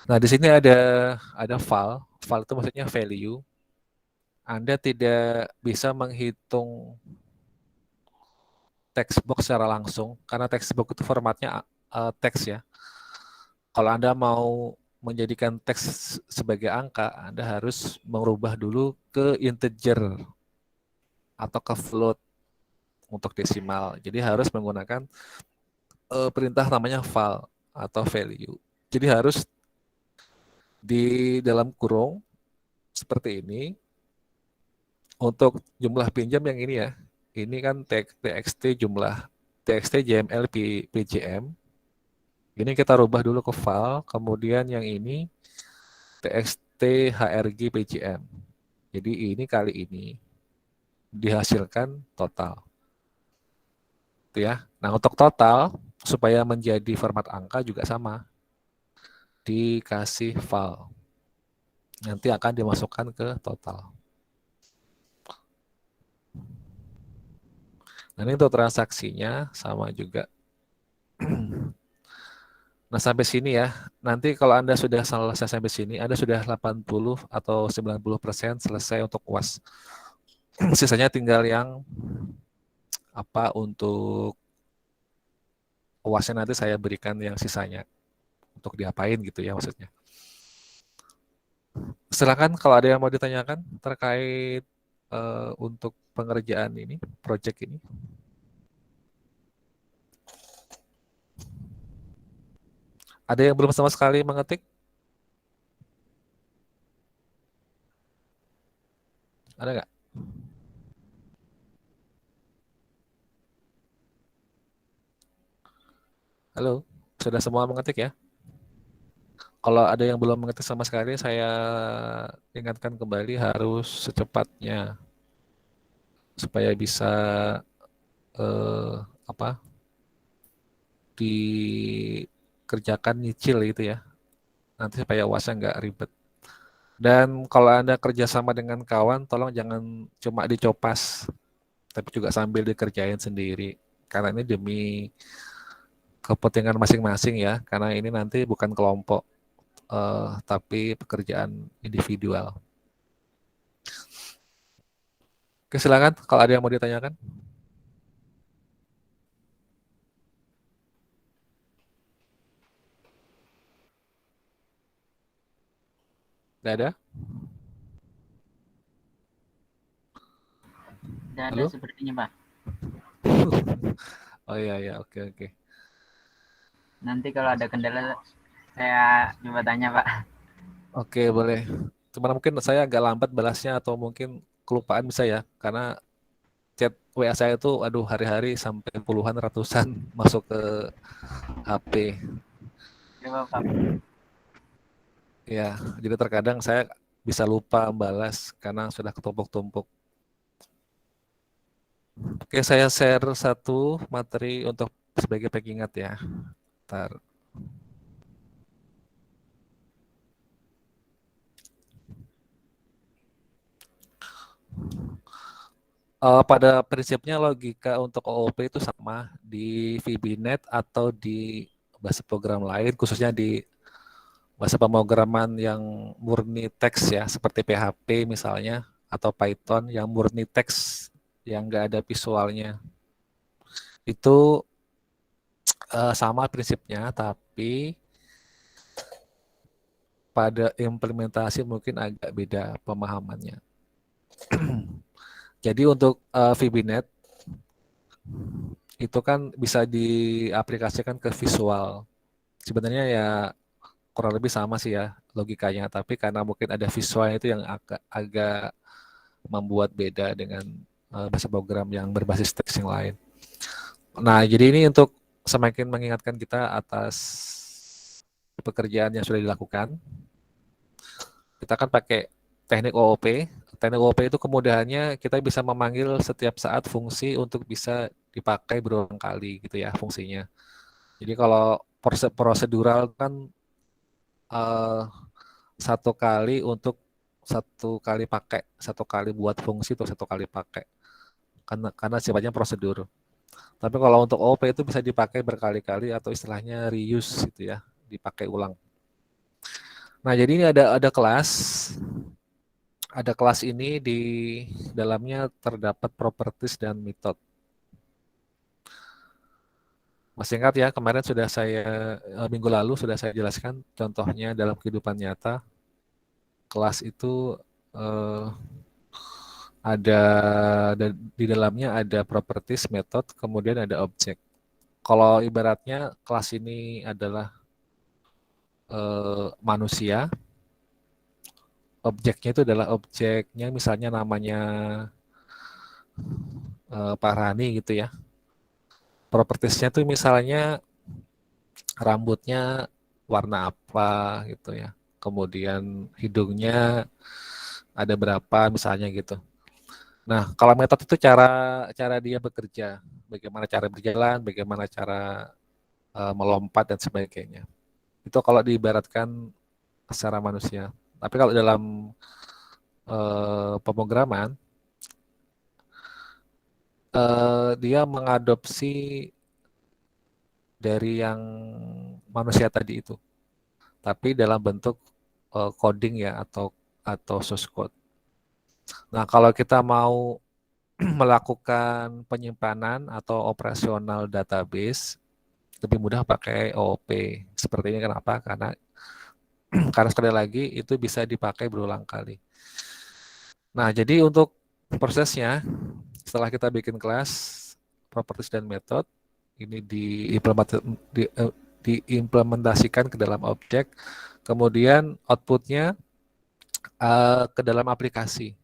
[SPEAKER 1] Nah, di sini ada file. File itu maksudnya value. Anda tidak bisa menghitung text box secara langsung karena text box itu formatnya teks ya. Kalau Anda mau menjadikan teks sebagai angka, Anda harus merubah dulu ke integer atau ke float untuk desimal. Jadi harus menggunakan perintah namanya file atau value. Jadi harus di dalam kurung seperti ini. Untuk jumlah pinjam yang ini ya, ini kan txt jumlah txt jml pjm. Ini kita rubah dulu ke file, kemudian yang ini txt hrg pjm. Jadi ini kali ini dihasilkan total. Itu ya. Nah, untuk total supaya menjadi format angka juga sama. Dikasih file. Nanti akan dimasukkan ke total. Nah, ini untuk transaksinya sama juga. Nah, sampai sini ya. Nanti kalau Anda sudah selesai sampai sini, Anda sudah 80 atau 90% selesai untuk UAS. Sisanya tinggal yang untuk UASnya nanti saya berikan yang sisanya. untuk diapain gitu ya maksudnya. Silakan kalau ada yang mau ditanyakan terkait untuk pengerjaan ini, project ini. Ada yang belum sama sekali mengetik? Ada nggak? Halo, sudah semua mengetik ya? Kalau ada yang belum mengetik sama sekali, saya ingatkan kembali harus secepatnya supaya bisa eh, apa dikerjakan nyicil gitu ya. Nanti supaya UASnya nggak ribet. Dan kalau Anda kerjasama dengan kawan, tolong jangan cuma dicopas, tapi juga sambil dikerjain sendiri. Karena ini demi kepentingan masing-masing ya, karena ini nanti bukan kelompok, tapi pekerjaan individual. Oke, silakan kalau ada yang mau ditanyakan. Tidak ada?
[SPEAKER 2] Tidak ada
[SPEAKER 1] Halo?
[SPEAKER 2] sepertinya Pak.
[SPEAKER 1] Oh iya, ya, oke, oke.
[SPEAKER 2] Nanti kalau ada kendala saya coba tanya Pak.
[SPEAKER 1] Oke, boleh. Cuman mungkin saya agak lambat balasnya atau mungkin kelupaan bisa ya, karena chat WA saya itu, aduh hari-hari sampai puluhan ratusan masuk ke HP.
[SPEAKER 2] Coba Pak.
[SPEAKER 1] Ya, jadi terkadang saya bisa lupa balas karena sudah ketumpuk-tumpuk. Oke, saya share satu materi untuk sebagai pengingat ya. Ntar. Pada prinsipnya logika untuk OOP itu sama di VBNet atau di bahasa program lain, khususnya di bahasa pemrograman yang murni teks ya, seperti PHP misalnya, atau Python yang murni teks, yang nggak ada visualnya. Itu sama prinsipnya, tapi pada implementasi mungkin agak beda pemahamannya. Jadi untuk VBNet, itu kan bisa diaplikasikan ke visual. Sebenarnya ya kurang lebih sama sih ya logikanya, tapi karena mungkin ada visualnya itu yang agak membuat beda dengan bahasa program yang berbasis teks yang lain. Nah, jadi ini untuk semakin mengingatkan kita atas pekerjaan yang sudah dilakukan. Kita kan pakai teknik OOP. Teknik OOP itu kemudahannya kita bisa memanggil setiap saat fungsi untuk bisa dipakai berulang kali gitu ya fungsinya. Jadi kalau prosedural kan uh, satu kali untuk satu kali pakai, satu kali buat fungsi atau satu kali pakai. Karena sifatnya prosedur. Tapi kalau untuk OP itu bisa dipakai berkali-kali atau istilahnya reuse gitu ya, dipakai ulang. Nah, jadi ini ada kelas. Ada kelas ini di dalamnya terdapat properties dan method. Masih ingat ya, kemarin sudah saya minggu lalu sudah saya jelaskan contohnya dalam kehidupan nyata. Kelas itu ada di dalamnya ada properties, method, kemudian ada objek. Kalau ibaratnya kelas ini adalah manusia, objeknya itu adalah objeknya misalnya namanya Pak Rani gitu ya. Propertiesnya tuh misalnya rambutnya warna apa gitu ya. Kemudian hidungnya ada berapa misalnya gitu. Nah, kalau metode itu cara dia bekerja, bagaimana cara berjalan, bagaimana cara melompat dan sebagainya. Itu kalau diibaratkan secara manusia. Tapi kalau dalam pemrograman, dia mengadopsi dari yang manusia tadi itu, tapi dalam bentuk coding ya atau source code. Nah, kalau kita mau melakukan penyimpanan atau operasional database, lebih mudah pakai OOP. Seperti ini kenapa? Karena sekali lagi itu bisa dipakai berulang kali. Nah, jadi untuk prosesnya, setelah kita bikin kelas, properties dan method, ini diimplementasikan ke dalam objek, kemudian outputnya ke dalam aplikasi.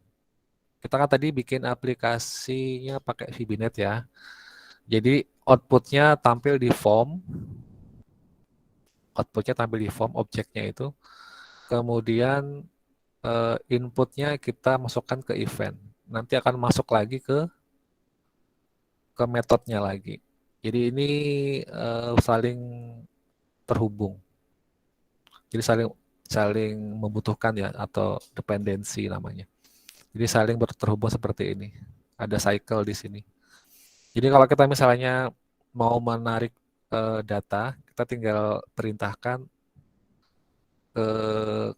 [SPEAKER 1] Kita kan tadi bikin aplikasinya pakai VBNet ya. Jadi outputnya tampil di form, objeknya itu. Kemudian inputnya kita masukkan ke event. Nanti akan masuk lagi ke metodenya lagi. Jadi ini saling terhubung. Jadi saling membutuhkan ya, atau dependensi namanya. Jadi saling terhubung seperti ini. Ada cycle di sini. Jadi kalau kita misalnya mau menarik data, kita tinggal perintahkan ke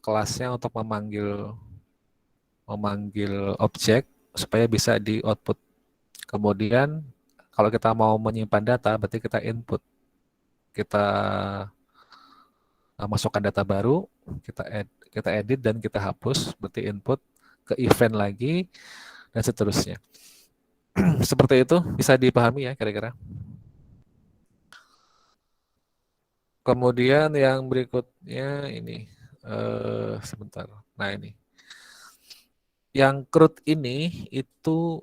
[SPEAKER 1] kelasnya untuk memanggil objek supaya bisa di output. Kemudian kalau kita mau menyimpan data, berarti kita input. Kita masukkan data baru, kita edit dan kita hapus, berarti input ke event lagi dan seterusnya. Seperti itu, bisa dipahami ya kira-kira. Kemudian yang berikutnya ini, sebentar. Nah ini, yang CRUD ini itu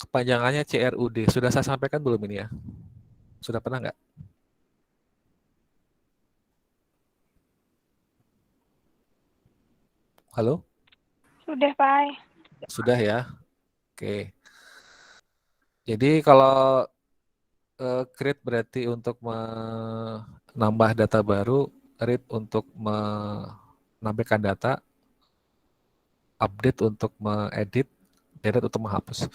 [SPEAKER 1] kepanjangannya CRUD. Sudah saya sampaikan belum ini ya? Sudah pernah nggak? Halo?
[SPEAKER 5] Sudah, Pak.
[SPEAKER 1] Sudah ya? Oke. Jadi kalau create berarti untuk menambah data baru, read untuk menampilkan data, update untuk mengedit, delete untuk menghapus.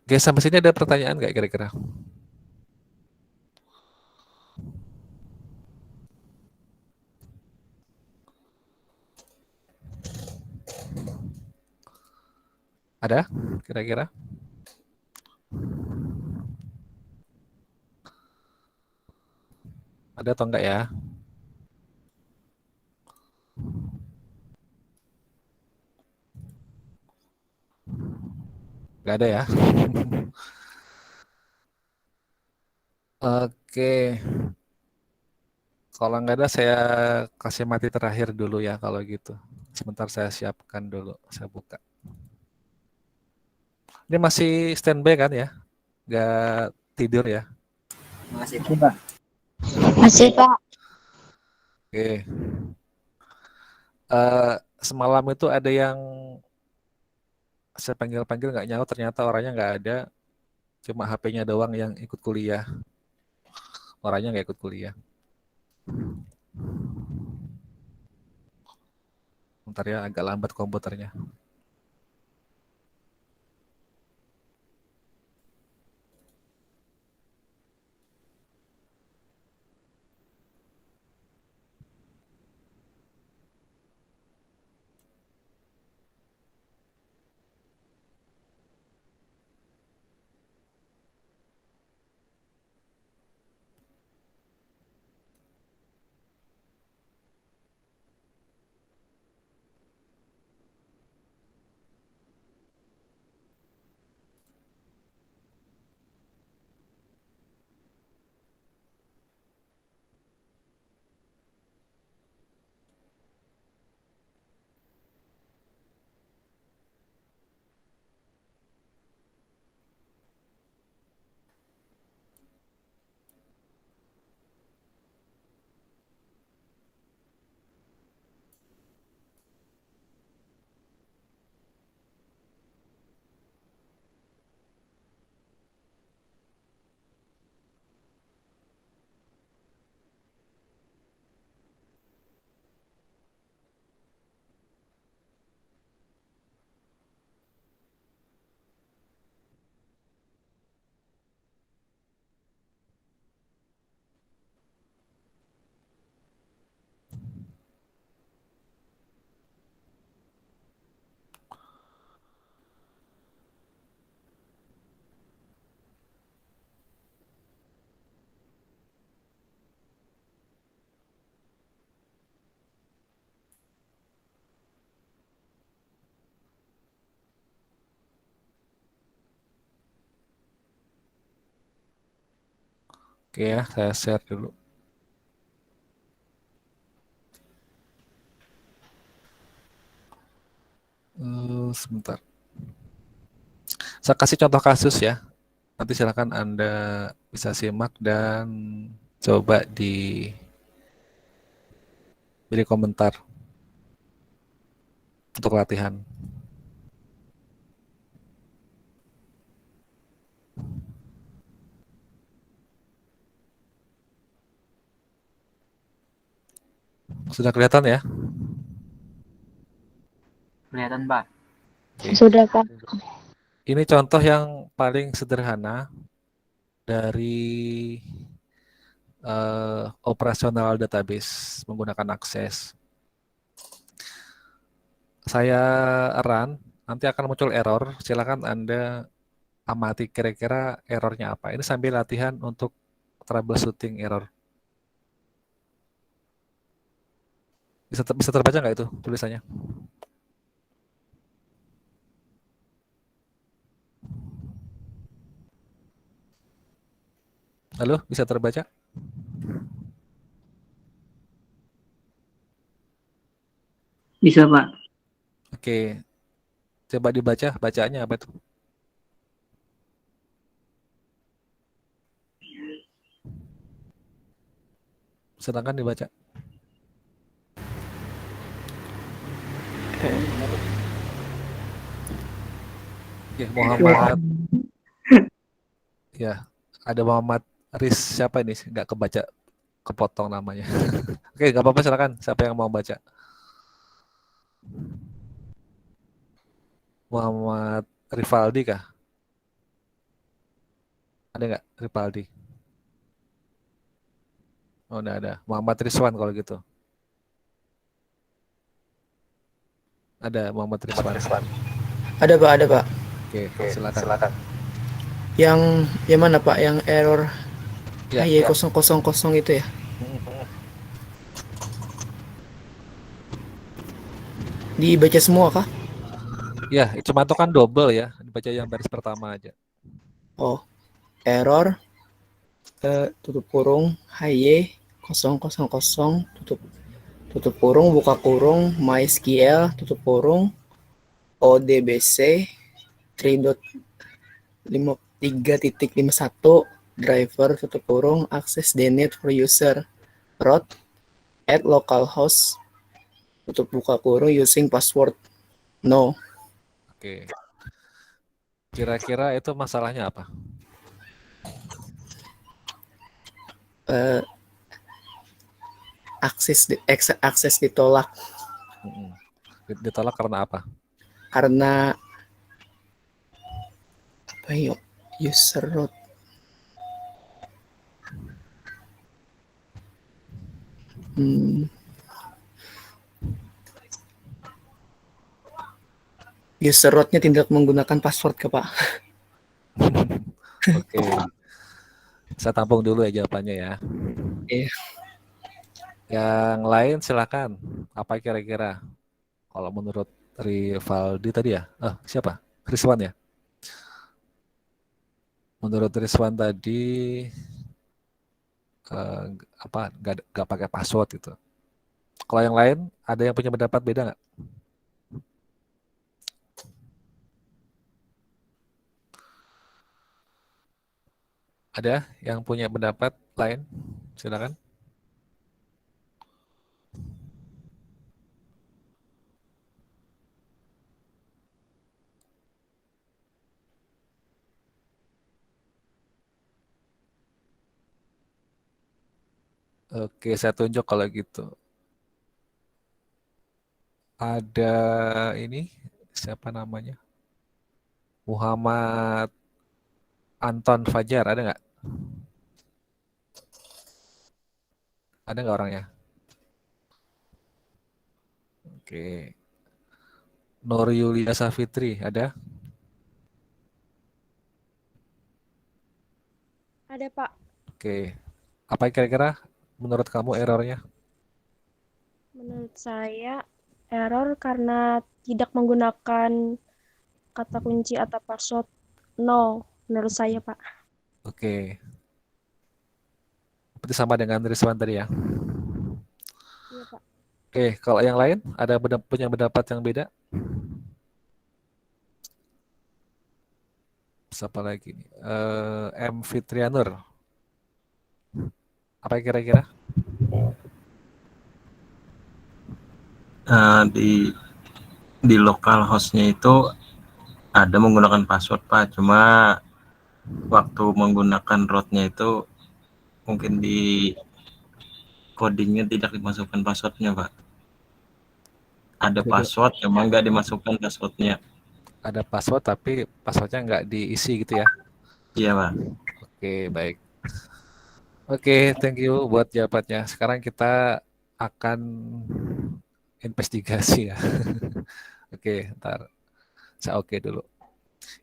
[SPEAKER 1] Oke, sampai sini ada pertanyaan nggak kira-kira? Ada kira-kira? Ada atau enggak ya? Enggak ada ya? Oke. Kalau enggak ada, saya kasih mati terakhir dulu ya kalau gitu. Sebentar saya siapkan dulu, saya buka. Ini masih standby kan ya? Enggak tidur ya?
[SPEAKER 4] Masih
[SPEAKER 6] Pak.
[SPEAKER 3] Masih, Pak.
[SPEAKER 1] Oke. Semalam itu ada yang saya panggil-panggil nggak nyaut, ternyata orangnya nggak ada. Cuma HP-nya doang yang ikut kuliah. Orangnya nggak ikut kuliah. Bentar ya, agak lambat komputernya. Oke ya, saya share dulu. Sebentar. Saya kasih contoh kasus ya. Nanti silakan Anda bisa simak dan coba beri komentar untuk latihan. Sudah kelihatan ya?
[SPEAKER 2] Kelihatan, Pak.
[SPEAKER 1] Oke.
[SPEAKER 3] Sudah, Pak.
[SPEAKER 1] Ini contoh yang paling sederhana dari operasional database menggunakan akses. Saya run, nanti akan muncul error. Silakan Anda amati kira-kira errornya apa. Ini sambil latihan untuk troubleshooting error. Bisa terbaca nggak itu tulisannya? Halo, bisa terbaca?
[SPEAKER 6] Bisa, Pak.
[SPEAKER 1] Oke, coba dibaca, bacaannya apa itu? Silakan dibaca. Oke, Muhammad, ya, ada Muhammad Riz, siapa ini? Nggak kebaca, kepotong namanya. Oke, nggak apa-apa, silakan. Siapa yang mau baca? Muhammad Rivaldi kah? Ada nggak Rivaldi? Oh, udah ada. Muhammad Rizwan kalau gitu. Ada Muhammad Rizwan.
[SPEAKER 7] Ada Pak, ada Pak.
[SPEAKER 1] Oke, silakan.
[SPEAKER 7] Yang mana Pak? Yang error
[SPEAKER 1] Ya.
[SPEAKER 7] HY000 itu ya? Dibaca semua kah?
[SPEAKER 1] Ya, cuma itu kan double ya. Dibaca yang baris pertama aja.
[SPEAKER 7] Oh, error tutup kurung HY000 tutup kurung buka kurung MySQL tutup kurung ODBC 3.51 driver tutup kurung access DNet for user root at localhost tutup buka kurung using password no.
[SPEAKER 1] Oke. Kira-kira itu masalahnya apa?
[SPEAKER 7] Akses ditolak
[SPEAKER 1] Ditolak karena apa?
[SPEAKER 7] karena apa yuk user root user rootnya tidak menggunakan password ke Pak.
[SPEAKER 1] Oke. Saya tampung dulu ya jawabannya ya.
[SPEAKER 7] Iya.
[SPEAKER 1] Yang lain silakan. Apa kira-kira? Kalau menurut Rivaldi tadi ya? Siapa? Rizwan ya? Menurut Rizwan tadi nggak pakai password itu. Kalau yang lain ada yang punya pendapat beda nggak? Ada yang punya pendapat lain? Silakan. Oke, saya tunjuk kalau gitu. Ada ini, siapa namanya? Muhammad Anton Fajar, ada nggak? Ada nggak orangnya? Oke. Nur Yulia Safitri, ada?
[SPEAKER 5] Ada, Pak.
[SPEAKER 1] Oke. Apa kira-kira menurut kamu errornya?
[SPEAKER 5] Menurut saya, error karena tidak menggunakan kata kunci atau password no, menurut saya, Pak.
[SPEAKER 1] Oke. Berarti sama dengan Rizwan tadi ya.
[SPEAKER 5] Iya, Pak.
[SPEAKER 1] Oke, kalau yang lain ada punya pendapat yang beda? Siapa lagi nih? M. Fitrianur. Apa kira-kira?
[SPEAKER 8] Di lokal hostnya itu ada menggunakan password Pak, cuma waktu menggunakan rootnya itu mungkin di codingnya tidak dimasukkan passwordnya Pak. Ada password, cuma nggak dimasukkan passwordnya.
[SPEAKER 1] Ada password tapi passwordnya nggak diisi gitu ya?
[SPEAKER 8] Iya Pak.
[SPEAKER 1] Oke, baik. Oke, thank you buat jawabannya. Sekarang kita akan investigasi ya. Oke, ntar saya oke dulu.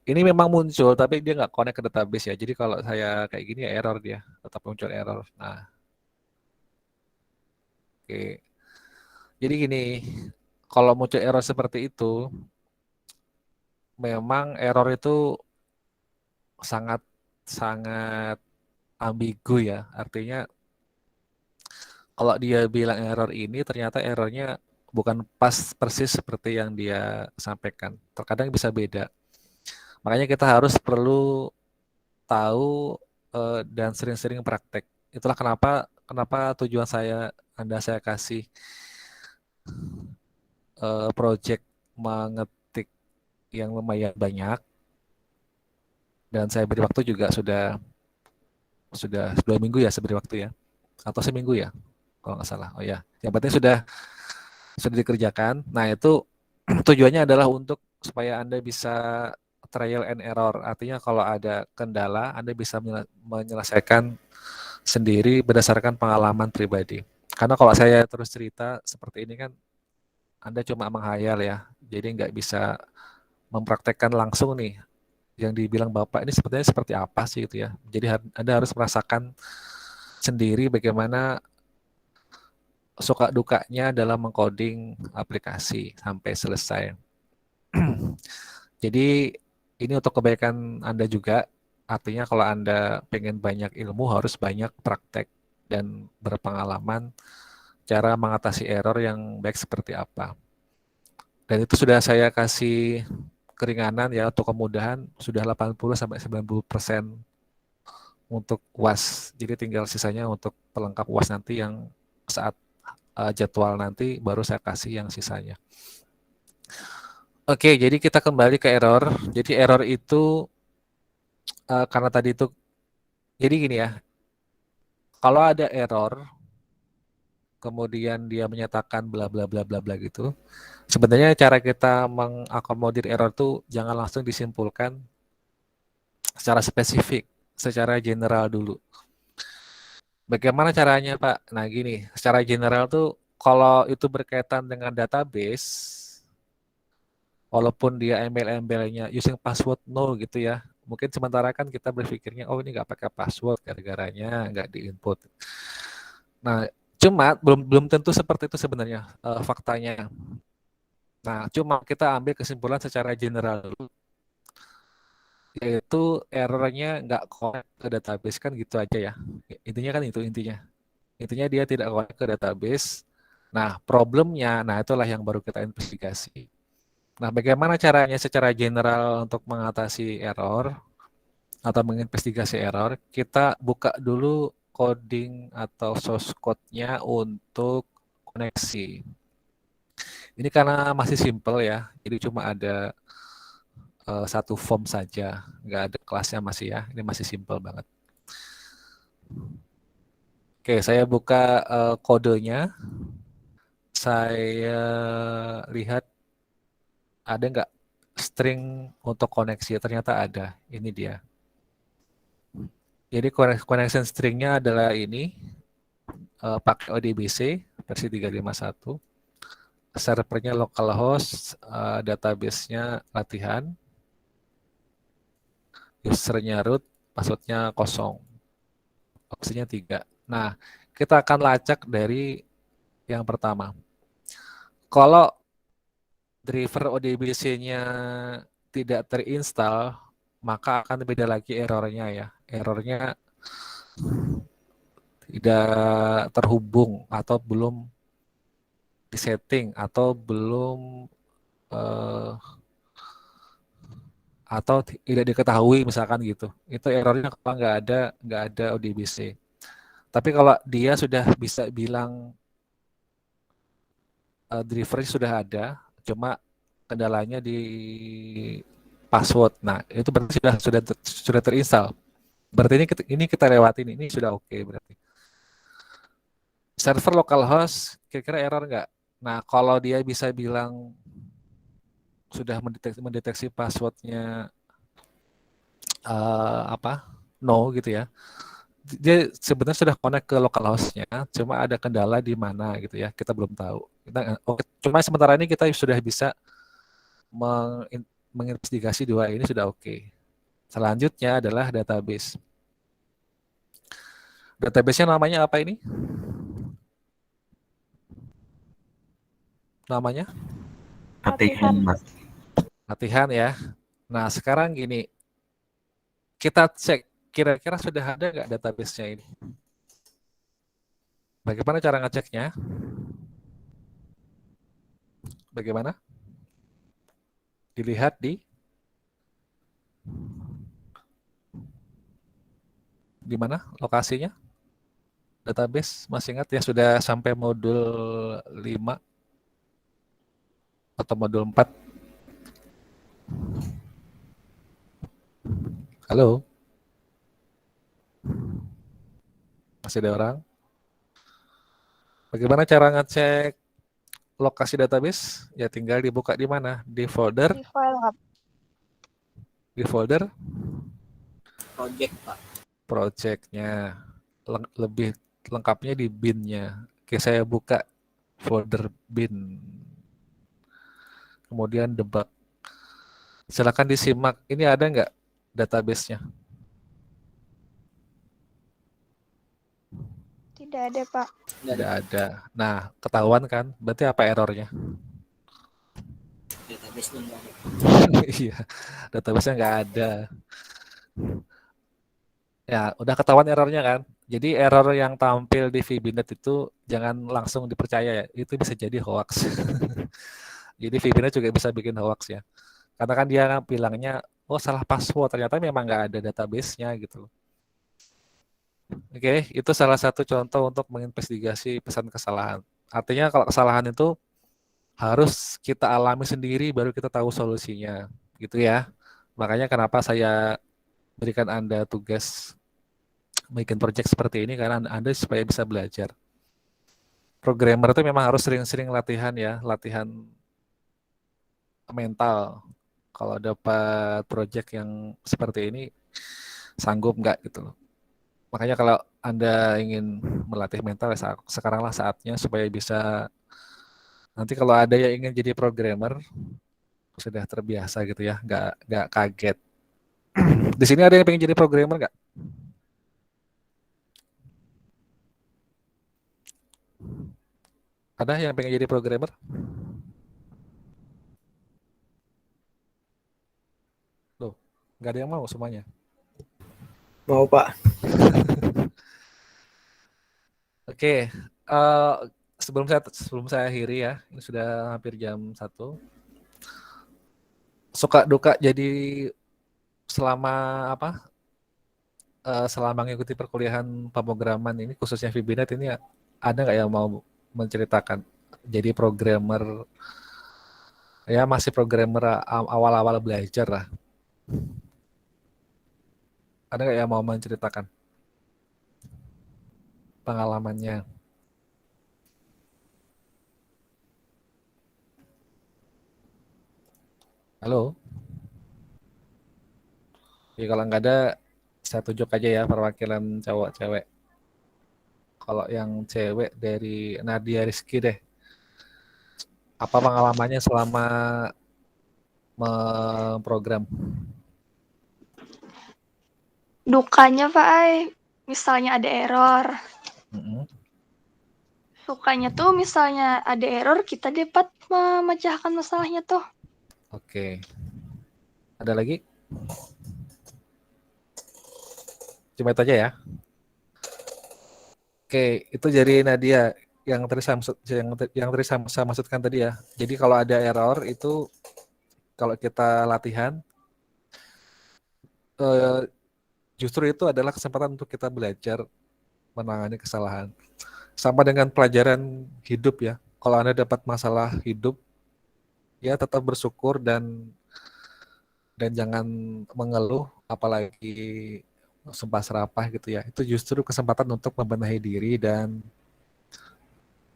[SPEAKER 1] Ini memang muncul, tapi dia nggak connect ke database ya. Jadi kalau saya kayak gini ya error dia, tetap muncul error. Nah, oke. Jadi gini, kalau muncul error seperti itu, memang error itu sangat sangat ambigu ya. Artinya kalau dia bilang error ini, ternyata errornya bukan pas persis seperti yang dia sampaikan. Terkadang bisa beda. Makanya kita harus perlu tahu dan sering-sering praktek. Itulah kenapa tujuan saya kasih project mengetik yang lumayan banyak, dan saya beri waktu juga sudah 2 minggu ya, saya beri waktu ya, atau seminggu ya kalau nggak salah. Oh ya, yang penting sudah dikerjakan. Nah itu tujuannya adalah untuk supaya Anda bisa trial and error. Artinya kalau ada kendala, Anda bisa menyelesaikan sendiri berdasarkan pengalaman pribadi. Karena kalau saya terus cerita seperti ini kan, Anda cuma menghayal ya. Jadi nggak bisa mempraktekkan langsung nih. Yang dibilang Bapak ini sepertinya seperti apa sih gitu ya. Jadi Anda harus merasakan sendiri bagaimana suka dukanya dalam mengcoding aplikasi sampai selesai. Jadi ini untuk kebaikan Anda juga, artinya kalau Anda pengen banyak ilmu harus banyak praktek dan berpengalaman cara mengatasi error yang baik seperti apa. Dan itu sudah saya kasih keringanan ya untuk kemudahan, sudah 80-90% untuk UAS. Jadi tinggal sisanya untuk pelengkap UAS nanti yang saat jadwal nanti baru saya kasih yang sisanya. Oke, jadi kita kembali ke error. Jadi error itu karena tadi itu, jadi gini ya, kalau ada error, kemudian dia menyatakan bla bla bla bla bla gitu, sebenarnya cara kita mengakomodir error itu jangan langsung disimpulkan secara spesifik, secara general dulu. Bagaimana caranya Pak? Nah gini, secara general tuh kalau itu berkaitan dengan database, walaupun dia embel-embelnya using password no gitu ya, mungkin sementara kan kita berpikirnya oh ini nggak pakai password gara-garanya nggak diinput. Nah cuma belum tentu seperti itu sebenarnya faktanya. Nah cuma kita ambil kesimpulan secara general dulu, yaitu errornya nggak connect ke database kan gitu aja ya. Intinya kan itu intinya dia tidak connect ke database. Nah problemnya, nah itulah yang baru kita investigasi. Nah, bagaimana caranya secara general untuk mengatasi error atau menginvestigasi error? Kita buka dulu coding atau source code-nya untuk koneksi. Ini karena masih simple ya, jadi cuma ada satu form saja, nggak ada kelasnya masih ya, ini masih simple banget. Oke, saya buka kodenya. Saya lihat ada nggak string untuk koneksi? Ternyata ada. Ini dia. Jadi connection stringnya adalah ini. Pakai ODBC versi 351. Servernya localhost, database-nya latihan. Usernya root, passwordnya 0. Opsinya 3. Nah, kita akan lacak dari yang pertama. Kalau driver ODBC-nya tidak terinstall, maka akan beda lagi errornya ya. Errornya tidak terhubung atau belum disetting atau belum atau tidak diketahui misalkan gitu. Itu errornya kalau nggak ada ODBC. Tapi kalau dia sudah bisa bilang driver sudah ada, cuma kendalanya di password. Nah, itu berarti sudah terinstall. Berarti ini kita lewatin, ini sudah oke berarti. Server localhost kira-kira error nggak? Nah, kalau dia bisa bilang sudah mendeteksi passwordnya no gitu ya. Dia sebenarnya sudah connect ke localhost-nya, cuma ada kendala di mana gitu ya, kita belum tahu. Cuma sementara ini kita sudah bisa menginvestigasi dua ini sudah oke. Selanjutnya adalah database. Database-nya namanya apa ini? Namanya?
[SPEAKER 8] Latihan, Mas.
[SPEAKER 1] Latihan ya. Nah, sekarang gini, kita cek kira-kira sudah ada nggak database-nya ini? Bagaimana cara ngeceknya? Bagaimana? Dilihat di mana lokasinya? Database, masih ingat ya sudah sampai modul 5 atau modul 4? Halo? Masih ada orang? Bagaimana cara ngecek lokasi database? Ya tinggal dibuka di mana? Di folder?
[SPEAKER 5] Di file nggak?
[SPEAKER 1] Di folder?
[SPEAKER 4] Project, Pak.
[SPEAKER 1] Project-nya. Lebih lengkapnya di bin-nya. Oke, saya buka folder bin. Kemudian debug. Silakan disimak. Ini ada nggak database-nya?
[SPEAKER 5] Tidak ada, Pak.
[SPEAKER 1] Tidak ada. Nah, ketahuan kan? Berarti apa errornya?
[SPEAKER 4] Database-nya nggak ada.
[SPEAKER 1] Iya, database-nya nggak ada. Ya, udah ketahuan errornya kan? Jadi error yang tampil di VBNet itu jangan langsung dipercaya ya. Itu bisa jadi hoax. Jadi VBNet juga bisa bikin hoax ya. Karena kan dia bilangnya, oh salah password. Ternyata memang nggak ada database-nya gitu. Oke, itu salah satu contoh untuk menginvestigasi pesan kesalahan. Artinya kalau kesalahan itu harus kita alami sendiri baru kita tahu solusinya. Gitu ya. Makanya kenapa saya berikan Anda tugas bikin project seperti ini karena Anda supaya bisa belajar. Programmer itu memang harus sering-sering latihan ya, latihan mental. Kalau dapat project yang seperti ini, sanggup nggak gitu loh. Makanya kalau Anda ingin melatih mental, sekaranglah saatnya supaya bisa, nanti kalau ada yang ingin jadi programmer, sudah terbiasa gitu ya, nggak kaget. Di sini ada yang pengen jadi programmer nggak? Ada yang pengen jadi programmer? Loh, nggak ada yang mau semuanya.
[SPEAKER 7] Mau, Pak.
[SPEAKER 1] Oke, sebelum saya akhiri ya, ini sudah hampir jam 1. Suka duka jadi selama selama mengikuti perkuliahan pemrograman ini khususnya VBNet ini ada nggak yang mau menceritakan jadi programmer ya masih programmer awal-awal belajar lah. Ada nggak yang mau menceritakan pengalamannya? Halo? Ya, kalau nggak ada, saya tunjuk aja ya perwakilan cowok-cewek. Kalau yang cewek dari Nadia Rizky deh. Apa pengalamannya selama memprogram?
[SPEAKER 5] Dukanya, Pak, misalnya ada error. Sukanya tuh misalnya ada error, kita dapat memecahkan masalahnya tuh.
[SPEAKER 1] Oke. Ada lagi? Cuma itu aja ya. Oke, itu jadi Nadia yang tadi saya maksudkan tadi ya. Jadi kalau ada error itu kalau kita latihan eh, justru itu adalah kesempatan untuk kita belajar menangani kesalahan. Sama dengan pelajaran hidup ya. Kalau Anda dapat masalah hidup, ya tetap bersyukur dan jangan mengeluh, apalagi sumpah serapah gitu ya. Itu justru kesempatan untuk membenahi diri dan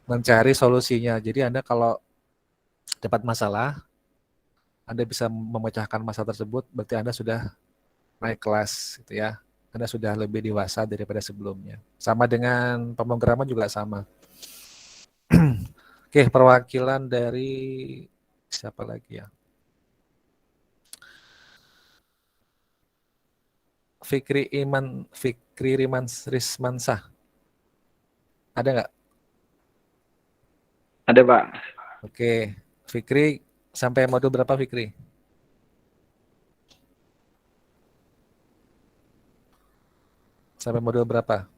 [SPEAKER 1] mencari solusinya. Jadi Anda kalau dapat masalah, Anda bisa memecahkan masalah tersebut, berarti Anda sudah naik kelas gitu ya. Anda sudah lebih dewasa daripada sebelumnya. Sama dengan pemrograman juga sama. Oke, perwakilan dari siapa lagi ya? Fikri Rismansah. Ada nggak?
[SPEAKER 9] Ada, Pak.
[SPEAKER 1] Oke, Fikri sampai modul berapa Fikri? Sampai modul berapa?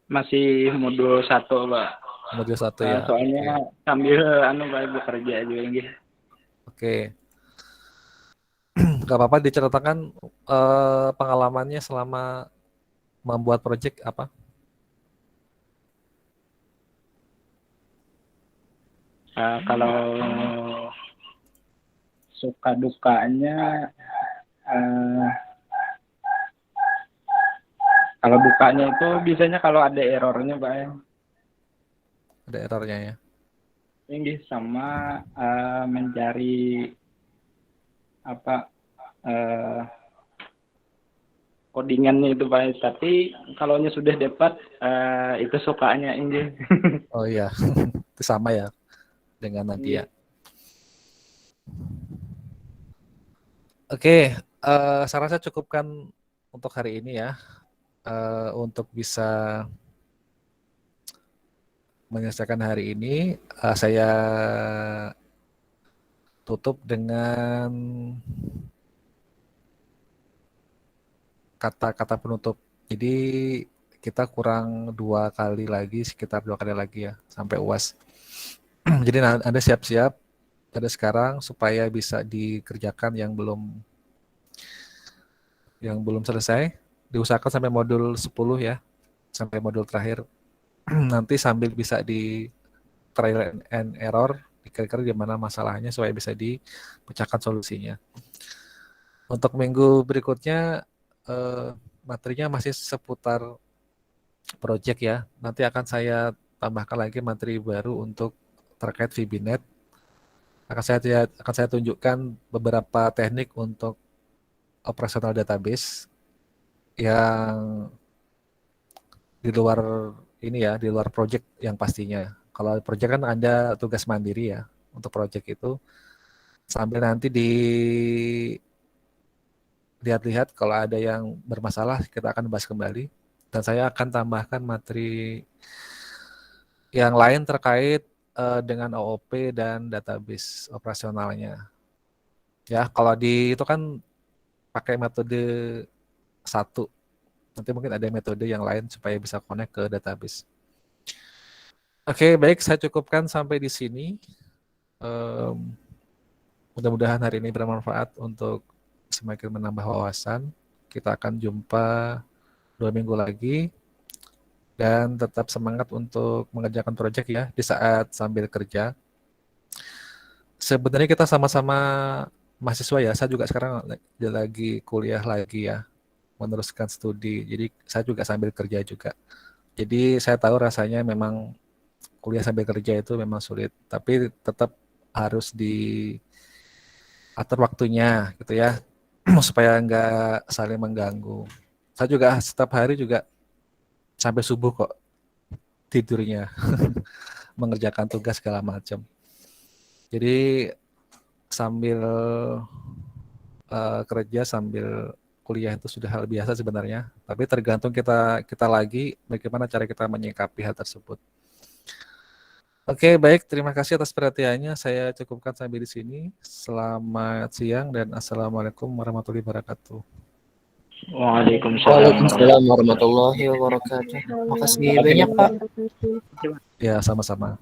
[SPEAKER 9] Masih modul 1, Pak.
[SPEAKER 1] Modul 1 ya.
[SPEAKER 9] Soalnya sambil Pak bekerja juga gitu.
[SPEAKER 1] Oke. Gak apa-apa diceritakan pengalamannya selama membuat project apa?
[SPEAKER 9] Kalau suka dukanya, kalau dukanya itu biasanya kalau ada errornya, Pak.
[SPEAKER 1] Ada errornya ya.
[SPEAKER 9] Ini sama mencari codingannya itu, Pak. Tapi kalau sudah dapat itu sukanya ini.
[SPEAKER 1] Oh iya, itu sama ya dengan Nadia. Oke, saya rasa cukupkan untuk hari ini ya, untuk bisa menyelesaikan hari ini. Saya tutup dengan kata-kata penutup. Jadi kita kurang 2 kali lagi, sekitar 2 kali lagi ya, sampai UAS. Jadi Anda siap-siap pada sekarang supaya bisa dikerjakan yang belum selesai. Diusahakan sampai modul 10 ya, sampai modul terakhir. Nanti sambil bisa di trial and error, kira-kira di mana masalahnya supaya bisa dipecahkan solusinya. Untuk minggu berikutnya materinya masih seputar project ya. Nanti akan saya tambahkan lagi materi baru untuk terkait VBNet. Akan saya tunjukkan beberapa teknik untuk operasional database yang di luar ini ya, di luar project yang pastinya. Kalau project kan Anda tugas mandiri ya untuk project itu. Sambil nanti lihat-lihat kalau ada yang bermasalah kita akan bahas kembali. Dan saya akan tambahkan materi yang lain terkait dengan OOP dan database operasionalnya. Ya, kalau itu kan pakai metode 1. Nanti mungkin ada metode yang lain supaya bisa connect ke database. Oke, baik, saya cukupkan sampai di sini. Mudah-mudahan hari ini bermanfaat untuk semakin menambah wawasan. Kita akan jumpa 2 minggu lagi. Dan tetap semangat untuk mengerjakan proyek ya di saat sambil kerja. Sebenarnya kita sama-sama mahasiswa ya. Saya juga sekarang lagi kuliah lagi ya, meneruskan studi. Jadi saya juga sambil kerja juga. Jadi saya tahu rasanya memang kuliah sambil kerja itu memang sulit. Tapi tetap harus diatur waktunya gitu ya, supaya nggak saling mengganggu. Saya juga setiap hari juga sampai subuh kok tidurnya mengerjakan tugas segala macam. Jadi sambil kerja sambil kuliah itu sudah hal biasa sebenarnya, tapi tergantung kita lagi bagaimana cara kita menyikapi hal tersebut. Oke, baik, terima kasih atas perhatiannya. Saya cukupkan sampai di sini. Selamat siang dan assalamualaikum warahmatullahi wabarakatuh.
[SPEAKER 7] Waalaikumsalam warahmatullahi wabarakatuh. Makasih banyak Pak.
[SPEAKER 1] Ya, sama-sama.